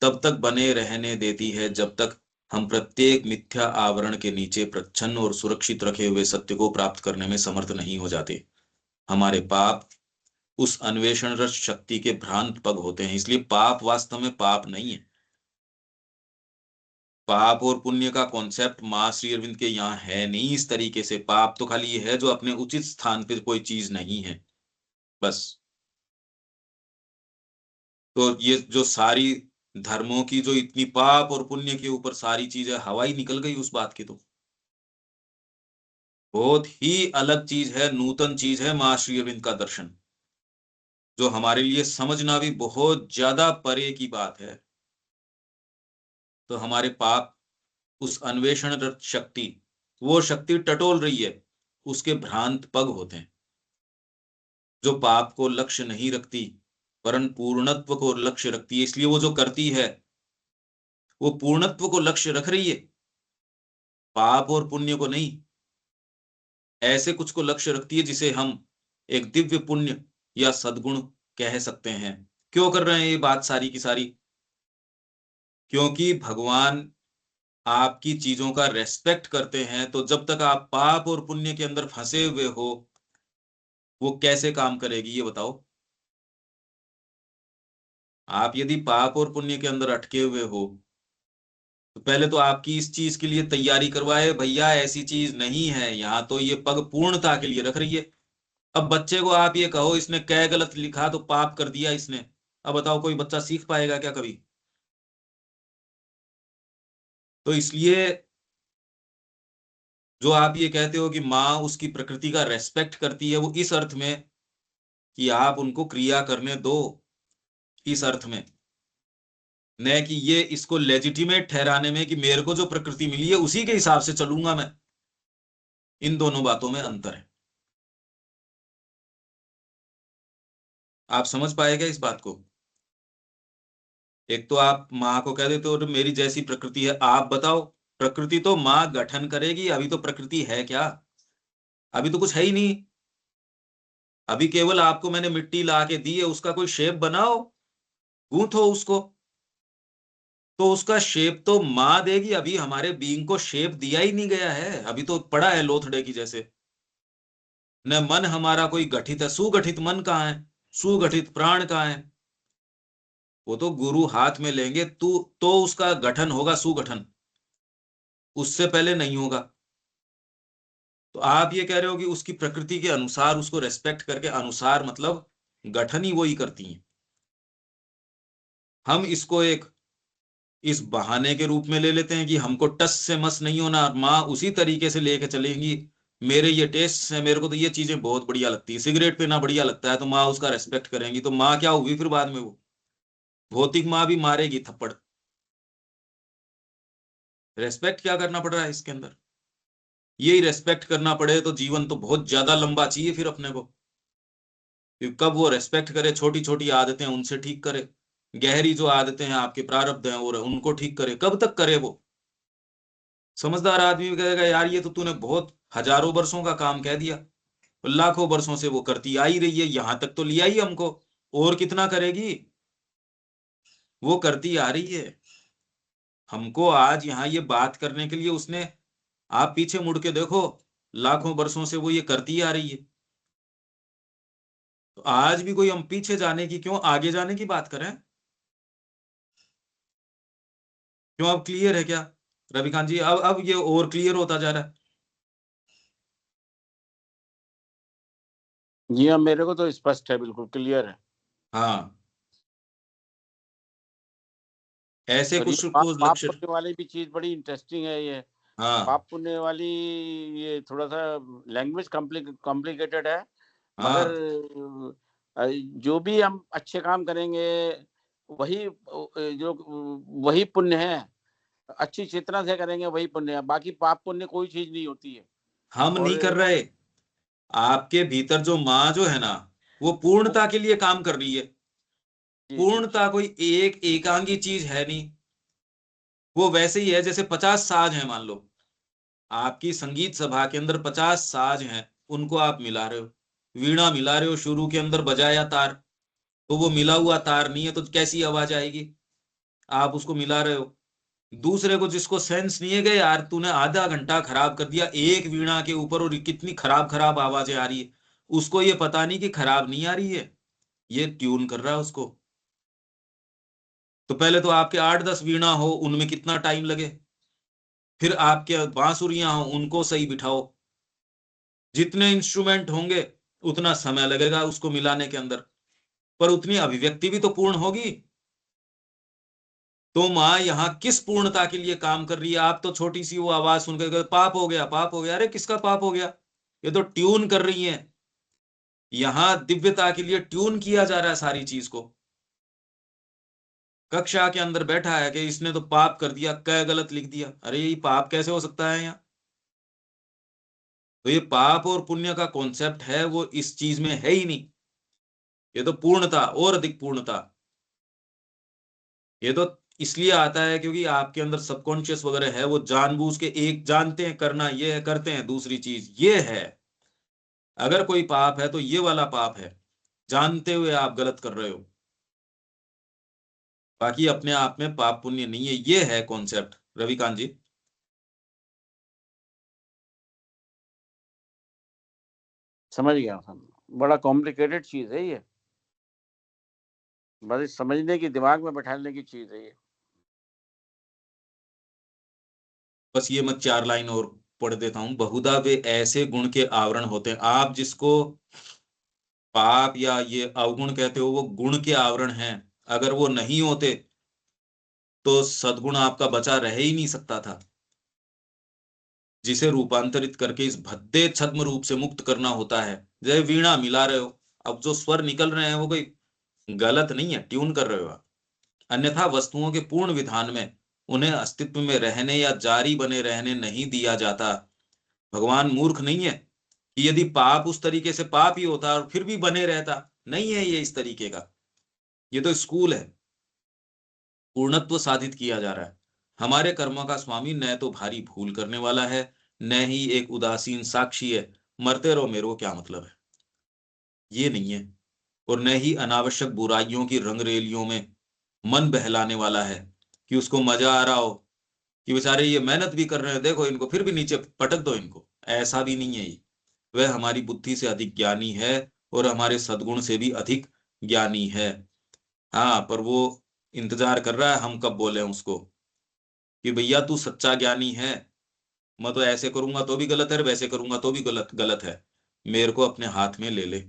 तब तक बने रहने देती है जब तक हम प्रत्येक मिथ्या आवरण के नीचे प्रच्छन्न और सुरक्षित रखे हुए सत्य को प्राप्त करने में समर्थ नहीं हो जाते। हमारे पाप उस अन्वेषण रस शक्ति के भ्रांत पग होते हैं। इसलिए पाप वास्तव में पाप नहीं है। पाप और पुण्य का कॉन्सेप्ट माँ श्री अरविंद के यहाँ है नहीं इस तरीके से। पाप तो खाली ये है जो अपने उचित स्थान पे कोई चीज नहीं है, बस। तो ये जो सारी धर्मों की जो इतनी पाप और पुण्य के ऊपर सारी चीजें हवा ही निकल गई उस बात की। तो बहुत ही अलग चीज है, नूतन चीज है माँ श्री अरविंद का दर्शन, जो हमारे लिए समझना भी बहुत ज्यादा परे की बात है। तो हमारे पाप उस अन्वेषण रत शक्ति, वो शक्ति टटोल रही है, उसके भ्रांत पग होते हैं। जो पाप को लक्ष्य नहीं रखती वरन पूर्णत्व को लक्ष्य रखती है, इसलिए वो जो करती है वो पूर्णत्व को लक्ष्य रख रही है, पाप और पुण्य को नहीं। ऐसे कुछ को लक्ष्य रखती है जिसे हम एक दिव्य पुण्य या सद्गुण कह सकते हैं। क्यों कर रहे हैं ये बात सारी की सारी? क्योंकि भगवान आपकी चीजों का रेस्पेक्ट करते हैं, तो जब तक आप पाप और पुण्य के अंदर फंसे हुए हो, वो कैसे काम करेगी ये बताओ? आप यदि पाप और पुण्य के अंदर अटके हुए हो, तो पहले तो आपकी इस चीज के लिए तैयारी करवाए, भैया ऐसी चीज नहीं है, यहाँ तो ये पग पूर्णता के लिए रख रही है। अब बच्चे को आप ये कहो इसने कै गलत लिखा तो पाप कर दिया इसने, अब बताओ कोई बच्चा सीख पाएगा क्या कभी? तो इसलिए जो आप ये कहते हो कि माँ उसकी प्रकृति का रेस्पेक्ट करती है, वो इस अर्थ में कि आप उनको क्रिया करने दो, इस अर्थ में न कि ये इसको लेजिटिमेट ठहराने में कि मेरे को जो प्रकृति मिली है उसी के हिसाब से चलूंगा मैं। इन दोनों बातों में अंतर है। आप समझ पाए क्या इस बात को? एक तो आप माँ को कह देते हो मेरी जैसी प्रकृति है, आप बताओ प्रकृति तो माँ गठन करेगी, अभी तो प्रकृति है क्या? अभी तो कुछ है ही नहीं। अभी केवल आपको मैंने मिट्टी ला के दी है, उसका कोई शेप बनाओ, गूंथो उसको, तो उसका शेप तो माँ देगी। अभी हमारे बीइंग को शेप दिया ही नहीं गया है, अभी तो पड़ा है लोथड़े की जैसे। न मन हमारा कोई गठित है, सुगठित मन कहाँ है, सुगठित प्राण कहाँ है? वो तो गुरु हाथ में लेंगे तो उसका गठन होगा, सुगठन, उससे पहले नहीं होगा। तो आप ये कह रहे हो कि उसकी प्रकृति के अनुसार उसको रेस्पेक्ट करके, अनुसार मतलब गठन ही वो ही करती हैं। हम इसको एक इस बहाने के रूप में ले लेते हैं कि हमको टस से मस नहीं होना, माँ उसी तरीके से लेके चलेंगी। मेरे ये टेस्ट है, मेरे को तो ये चीजें बहुत बढ़िया लगती है, सिगरेट पीना बढ़िया लगता है, तो माँ उसका रेस्पेक्ट करेंगी। तो माँ क्या हुई फिर बाद में? वो भौतिक माँ भी मारेगी थप्पड़। रेस्पेक्ट क्या करना पड़ रहा है इसके अंदर? यही रेस्पेक्ट करना पड़े तो जीवन तो बहुत ज्यादा लंबा चाहिए फिर अपने को। कब वो रेस्पेक्ट करे, छोटी छोटी आदतें उनसे ठीक करे, गहरी जो आदतें हैं आपके प्रारब्ध हैं और उनको ठीक करे, कब तक करे वो? समझदार आदमी भी कहेगा यार ये तो तूने बहुत हजारों वर्षों का काम कह दिया, लाखों वर्षों से वो करती आ ही रही है, यहां तक तो लिया ही हमको, और कितना करेगी? वो करती आ रही है हमको आज यहाँ ये बात करने के लिए उसने, आप पीछे मुड़ के देखो, लाखों वर्षों से वो ये करती आ रही है। तो आज भी कोई हम पीछे जाने की क्यों, आगे जाने की बात करें? क्यों, अब क्लियर है क्या रविकांत जी? अब ये और क्लियर होता जा रहा है। जी हाँ, मेरे को तो स्पष्ट है, बिल्कुल क्लियर है। हाँ, ऐसे और ये कुछ पाप को पाप लक्ष्य। पुण्य वाली भी चीज बड़ी इंटरेस्टिंग है ये। हाँ पाप पुण्य वाली, ये थोड़ा सा लैंग्वेज कॉम्प्लिकेटेड है, मगर हाँ, जो भी हम अच्छे काम करेंगे वही जो वही पुण्य है, अच्छी चेतना से करेंगे वही पुण्य है, बाकी पाप पुण्य कोई चीज नहीं होती है। हम और नहीं कर रहे। आपके भीतर जो माँ जो है ना, वो पूर्णता के लिए काम कर रही है। जी जी पूर्णता कोई एक एकांगी चीज है नहीं। वो वैसे ही है जैसे 50 साज हैं, मान लो आपकी संगीत सभा के अंदर 50 साज हैं, उनको आप मिला रहे हो, वीणा मिला रहे हो, शुरू के अंदर बजाया तार, तो वो मिला हुआ तार नहीं है, तो कैसी आवाज आएगी? आप उसको मिला रहे हो। दूसरे को जिसको सेंस नहीं है कि यार तूने आधा घंटा खराब कर दिया एक वीणा के ऊपर और कितनी खराब खराब आवाजें आ रही है, उसको ये पता नहीं कि खराब नहीं आ रही है, ये ट्यून कर रहा है उसको। तो पहले तो आपके 8-10 वीणा हो, उनमें कितना टाइम लगे, फिर आपके बांसुरियां हो उनको सही बिठाओ, जितने इंस्ट्रूमेंट होंगे उतना समय लगेगा उसको मिलाने के अंदर, पर उतनी अभिव्यक्ति भी तो पूर्ण होगी। तो माँ यहाँ किस पूर्णता के लिए काम कर रही है? आप तो छोटी सी वो आवाज सुनकर पाप हो गया, पाप हो गया, अरे किसका पाप हो गया? ये तो ट्यून कर रही है, यहाँ दिव्यता के लिए ट्यून किया जा रहा है सारी चीज को। कक्षा के अंदर बैठा है कि इसने तो पाप कर दिया, कै गलत लिख दिया, अरे ये पाप कैसे हो सकता है यहाँ? तो ये पाप और पुण्य का कॉन्सेप्ट है वो इस चीज में है ही नहीं। ये तो पूर्णता और अधिक पूर्णता, ये तो इसलिए आता है क्योंकि आपके अंदर सबकॉन्शियस वगैरह है, वो जानबूझ के एक जानते हैं करना ये है, करते हैं दूसरी चीज ये है। अगर कोई पाप है तो ये वाला पाप है, जानते हुए आप गलत कर रहे हो। बाकी अपने आप में पाप पुण्य नहीं है, ये है कॉन्सेप्ट रविकांत जी। समझ गया हम, बड़ा कॉम्प्लिकेटेड चीज है ये, बस समझने की, दिमाग में बैठाने की चीज है ये। बस ये मत 4 लाइन और पढ़ देता हूं। बहुधा वे ऐसे गुण के आवरण होते हैं, आप जिसको पाप या ये अवगुण कहते हो, वो गुण के आवरण हैं। अगर वो नहीं होते तो सद्गुण आपका बचा रह ही नहीं सकता था, जिसे रूपांतरित करके इस भद्दे छद्म रूप से मुक्त करना होता है। जैसे वीणा मिला रहे हो, अब जो स्वर निकल रहे हैं वो कोई गलत नहीं है, ट्यून कर रहे हो आप। अन्यथा वस्तुओं के पूर्ण विधान में उन्हें अस्तित्व में रहने या जारी बने रहने नहीं दिया जाता। भगवान मूर्ख नहीं है कि यदि पाप उस तरीके से पाप ही होता और फिर भी बने रहता, नहीं है ये इस तरीके का। ये तो स्कूल है, पूर्णत्व साधित किया जा रहा है। हमारे कर्मों का स्वामी न तो भारी भूल करने वाला है, न ही एक उदासीन साक्षी है, मरते रहो मेरे को क्या मतलब है, ये नहीं है। और न ही अनावश्यक बुराइयों की रंगरेलियों में मन बहलाने वाला है, कि उसको मजा आ रहा हो कि बेचारे ये मेहनत भी कर रहे हैं, देखो इनको, फिर भी नीचे पटक दो इनको, ऐसा भी नहीं है ये। वह हमारी बुद्धि से अधिक ज्ञानी है और हमारे सद्गुण से भी अधिक ज्ञानी है। हाँ, पर वो इंतजार कर रहा है हम कब बोले उसको कि भैया तू सच्चा ज्ञानी है, मैं तो ऐसे करूंगा तो भी गलत है, वैसे करूंगा तो भी गलत गलत है, मेरे को अपने हाथ में ले ले।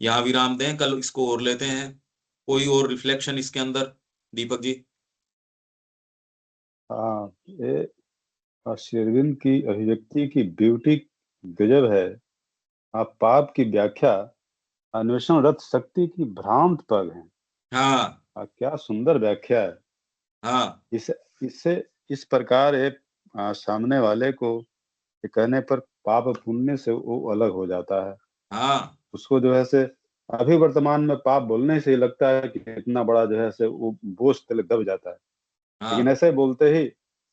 यहाँ विराम दें, कल इसको और लेते हैं। कोई और रिफ्लेक्शन इसके अंदर, दीपक जी? हाँ, ये शेरविन की अभिव्यक्ति की ब्यूटी गजब है। आप पाप की व्याख्या अन्वेषण रत शक्ति की भ्रांत पग है। हाँ क्या सुंदर व्याख्या है। हाँ इसे इससे इस प्रकार एक सामने वाले को ये कहने पर पाप पुण्य से वो अलग हो जाता है। हाँ उसको जो है से अभी वर्तमान में पाप बोलने से ही लगता है कि इतना बड़ा जो है से वो बोझ तले दब जाता है, लेकिन हाँ। ऐसे बोलते ही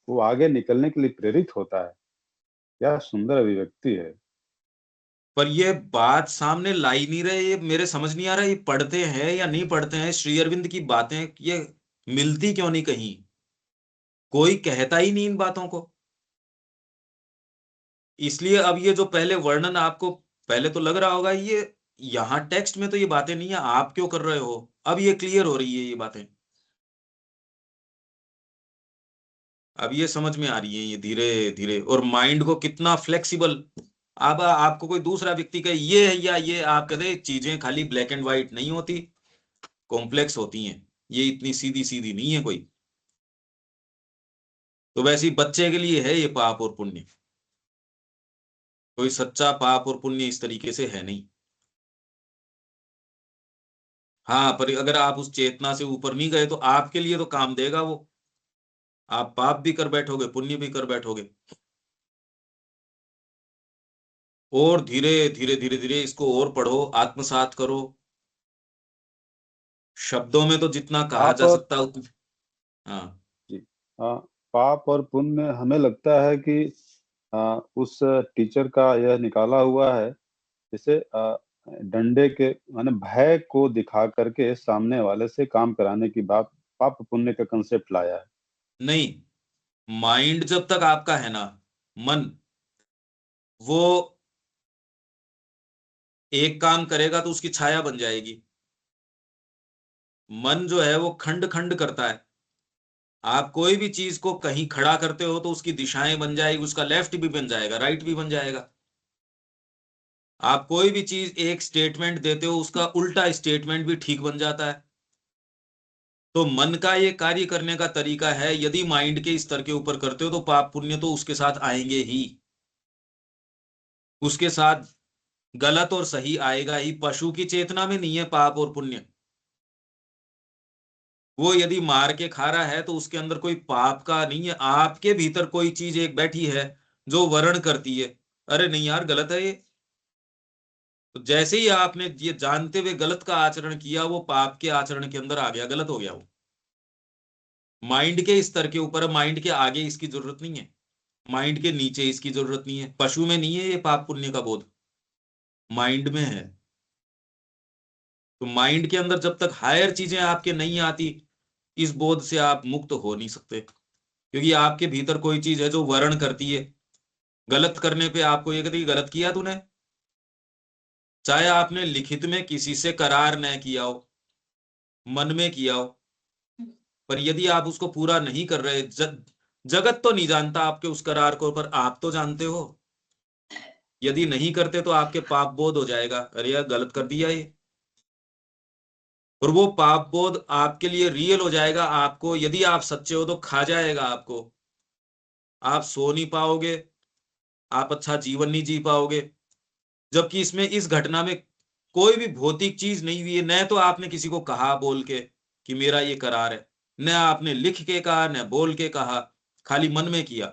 वो आगे निकलने के लिए प्रेरित होता है। क्या सुंदर अभिव्यक्ति है। पर ये बात सामने ला ही नहीं रहे, ये मेरे समझ नहीं आ रहा, ये पढ़ते हैं या नहीं पढ़ते हैं श्री अरविंद की बातें, ये मिलती क्यों नहीं कहीं? कोई कहता ही नहीं इन बातों को। इसलिए अब ये जो पहले वर्णन आपको पहले तो लग रहा होगा ये यहाँ टेक्स्ट में तो ये बातें नहीं है, आप क्यों कर रहे हो, अब ये क्लियर हो रही है ये बातें, अब ये समझ में आ रही है ये धीरे धीरे। और माइंड को कितना फ्लेक्सिबल, अब आपको कोई दूसरा व्यक्ति कहे ये है या ये, आप कहते चीजें खाली ब्लैक एंड व्हाइट नहीं होती, कॉम्प्लेक्स होती हैं, ये इतनी सीधी सीधी नहीं है कोई। तो वैसे ही बच्चे के लिए है ये पाप और पुण्य, कोई सच्चा पाप और पुण्य इस तरीके से है नहीं। हाँ, पर अगर आप उस चेतना से ऊपर नहीं गए तो आपके लिए तो काम देगा वो, आप पाप भी कर बैठोगे पुण्य भी कर बैठोगे। और धीरे धीरे धीरे धीरे इसको और पढ़ो, आत्मसात करो, शब्दों में तो जितना कहा पाप जा और सकता उतना। हाँ जी, पाप और पुण्य हमें लगता है कि उस टीचर का यह निकाला हुआ है, जिसे डंडे के माने भय को दिखा करके सामने वाले से काम कराने की बात, पाप पुण्य का कंसेप्ट लाया है। नहीं, माइंड जब तक आपका है ना, मन, वो एक काम करेगा तो उसकी छाया बन जाएगी। मन जो है वो खंड खंड करता है, आप कोई भी चीज को कहीं खड़ा करते हो तो उसकी दिशाएं बन जाएगी, उसका लेफ्ट भी बन जाएगा राइट भी बन जाएगा। आप कोई भी चीज एक स्टेटमेंट देते हो उसका उल्टा स्टेटमेंट भी ठीक बन जाता है। तो मन का ये कार्य करने का तरीका है, यदि माइंड के स्तर के ऊपर करते हो तो पाप पुण्य तो उसके साथ आएंगे ही, उसके साथ गलत और सही आएगा ही। पशु की चेतना में नहीं है पाप और पुण्य, वो यदि मार के खा रहा है तो उसके अंदर कोई पाप का नहीं है। आपके भीतर कोई चीज एक बैठी है जो वर्ण करती है, अरे नहीं यार गलत है ये, तो जैसे ही आपने ये जानते हुए गलत का आचरण किया, वो पाप के आचरण के अंदर आ गया, गलत हो गया वो। माइंड के स्तर के ऊपर, माइंड के आगे इसकी जरूरत नहीं है। माइंड के नीचे इसकी जरूरत नहीं है। पशु में नहीं है ये पाप पुण्य का बोध, माइंड में है। तो माइंड के अंदर जब तक हायर चीजें आपके नहीं आती, इस बोध से आप मुक्त हो नहीं सकते। क्योंकि आपके भीतर कोई चीज है जो वर्ण करती है। गलत करने पे आपको ये कहती है गलत किया तूने, चाहे आपने लिखित में किसी से करार न किया हो, मन में किया हो, पर यदि आप उसको पूरा नहीं कर रहे, जगत तो नहीं जानता आपके उस करार को, पर आप तो जानते हो। यदि नहीं करते तो आपके पाप बोध हो जाएगा, अरे यार गलत कर दिया ये। और वो पाप बोध आपके लिए रियल हो जाएगा। आपको, यदि आप सच्चे हो तो खा जाएगा आपको। आप सो नहीं पाओगे, आप अच्छा जीवन नहीं जी पाओगे। जबकि इसमें, इस घटना में कोई भी भौतिक चीज नहीं हुई है। न तो आपने किसी को कहा बोल के कि मेरा ये करार है, न आपने लिख के कहा, न बोल के कहा, खाली मन में किया।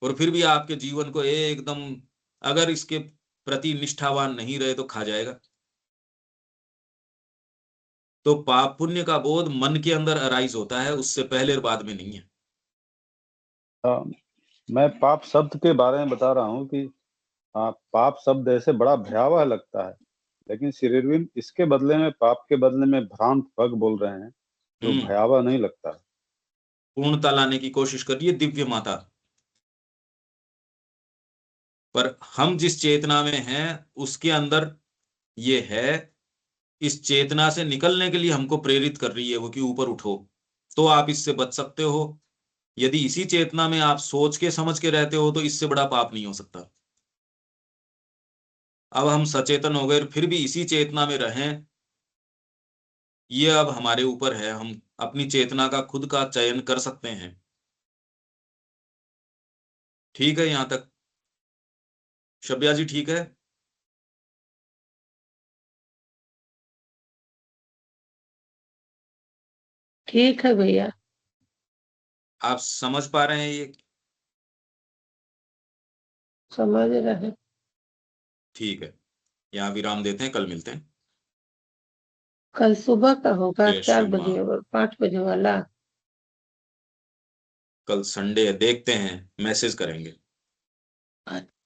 और फिर भी आपके जीवन को एकदम, अगर इसके प्रति निष्ठावान नहीं रहे तो खा जाएगा। तो पाप पुण्य का बोध मन के अंदर अराइज होता है, उससे पहले और बाद में नहीं है। मैं पाप शब्द के बारे में बता रहा हूँ कि पाप शब्द ऐसे बड़ा भयावह लगता है, लेकिन श्री अरविंद इसके बदले में, पाप के बदले में भ्रांत पग बोल रहे हैं, जो भयावह नहीं लगता। पूर्णता लाने की कोशिश कर रही है दिव्य माता। पर हम जिस चेतना में हैं उसके अंदर ये है, इस चेतना से निकलने के लिए हमको प्रेरित कर रही है वो कि ऊपर उठो, तो आप इससे बच सकते हो। यदि इसी चेतना में आप सोच के समझ के रहते हो तो इससे बड़ा पाप नहीं हो सकता। अब हम सचेतन हो गए, फिर भी इसी चेतना में रहें, ये अब हमारे ऊपर है। हम अपनी चेतना का खुद का चयन कर सकते हैं। ठीक है यहां तक? शब्या जी ठीक है? ठीक है भैया। आप समझ पा रहे हैं ये? समझ रहे। ठीक है, यहाँ विराम देते हैं, कल मिलते हैं। कल सुबह का होगा जय 4 श्री माँ। बजे और 5 बजे वाला। कल संडे है, देखते हैं, मैसेज करेंगे। अच्छा।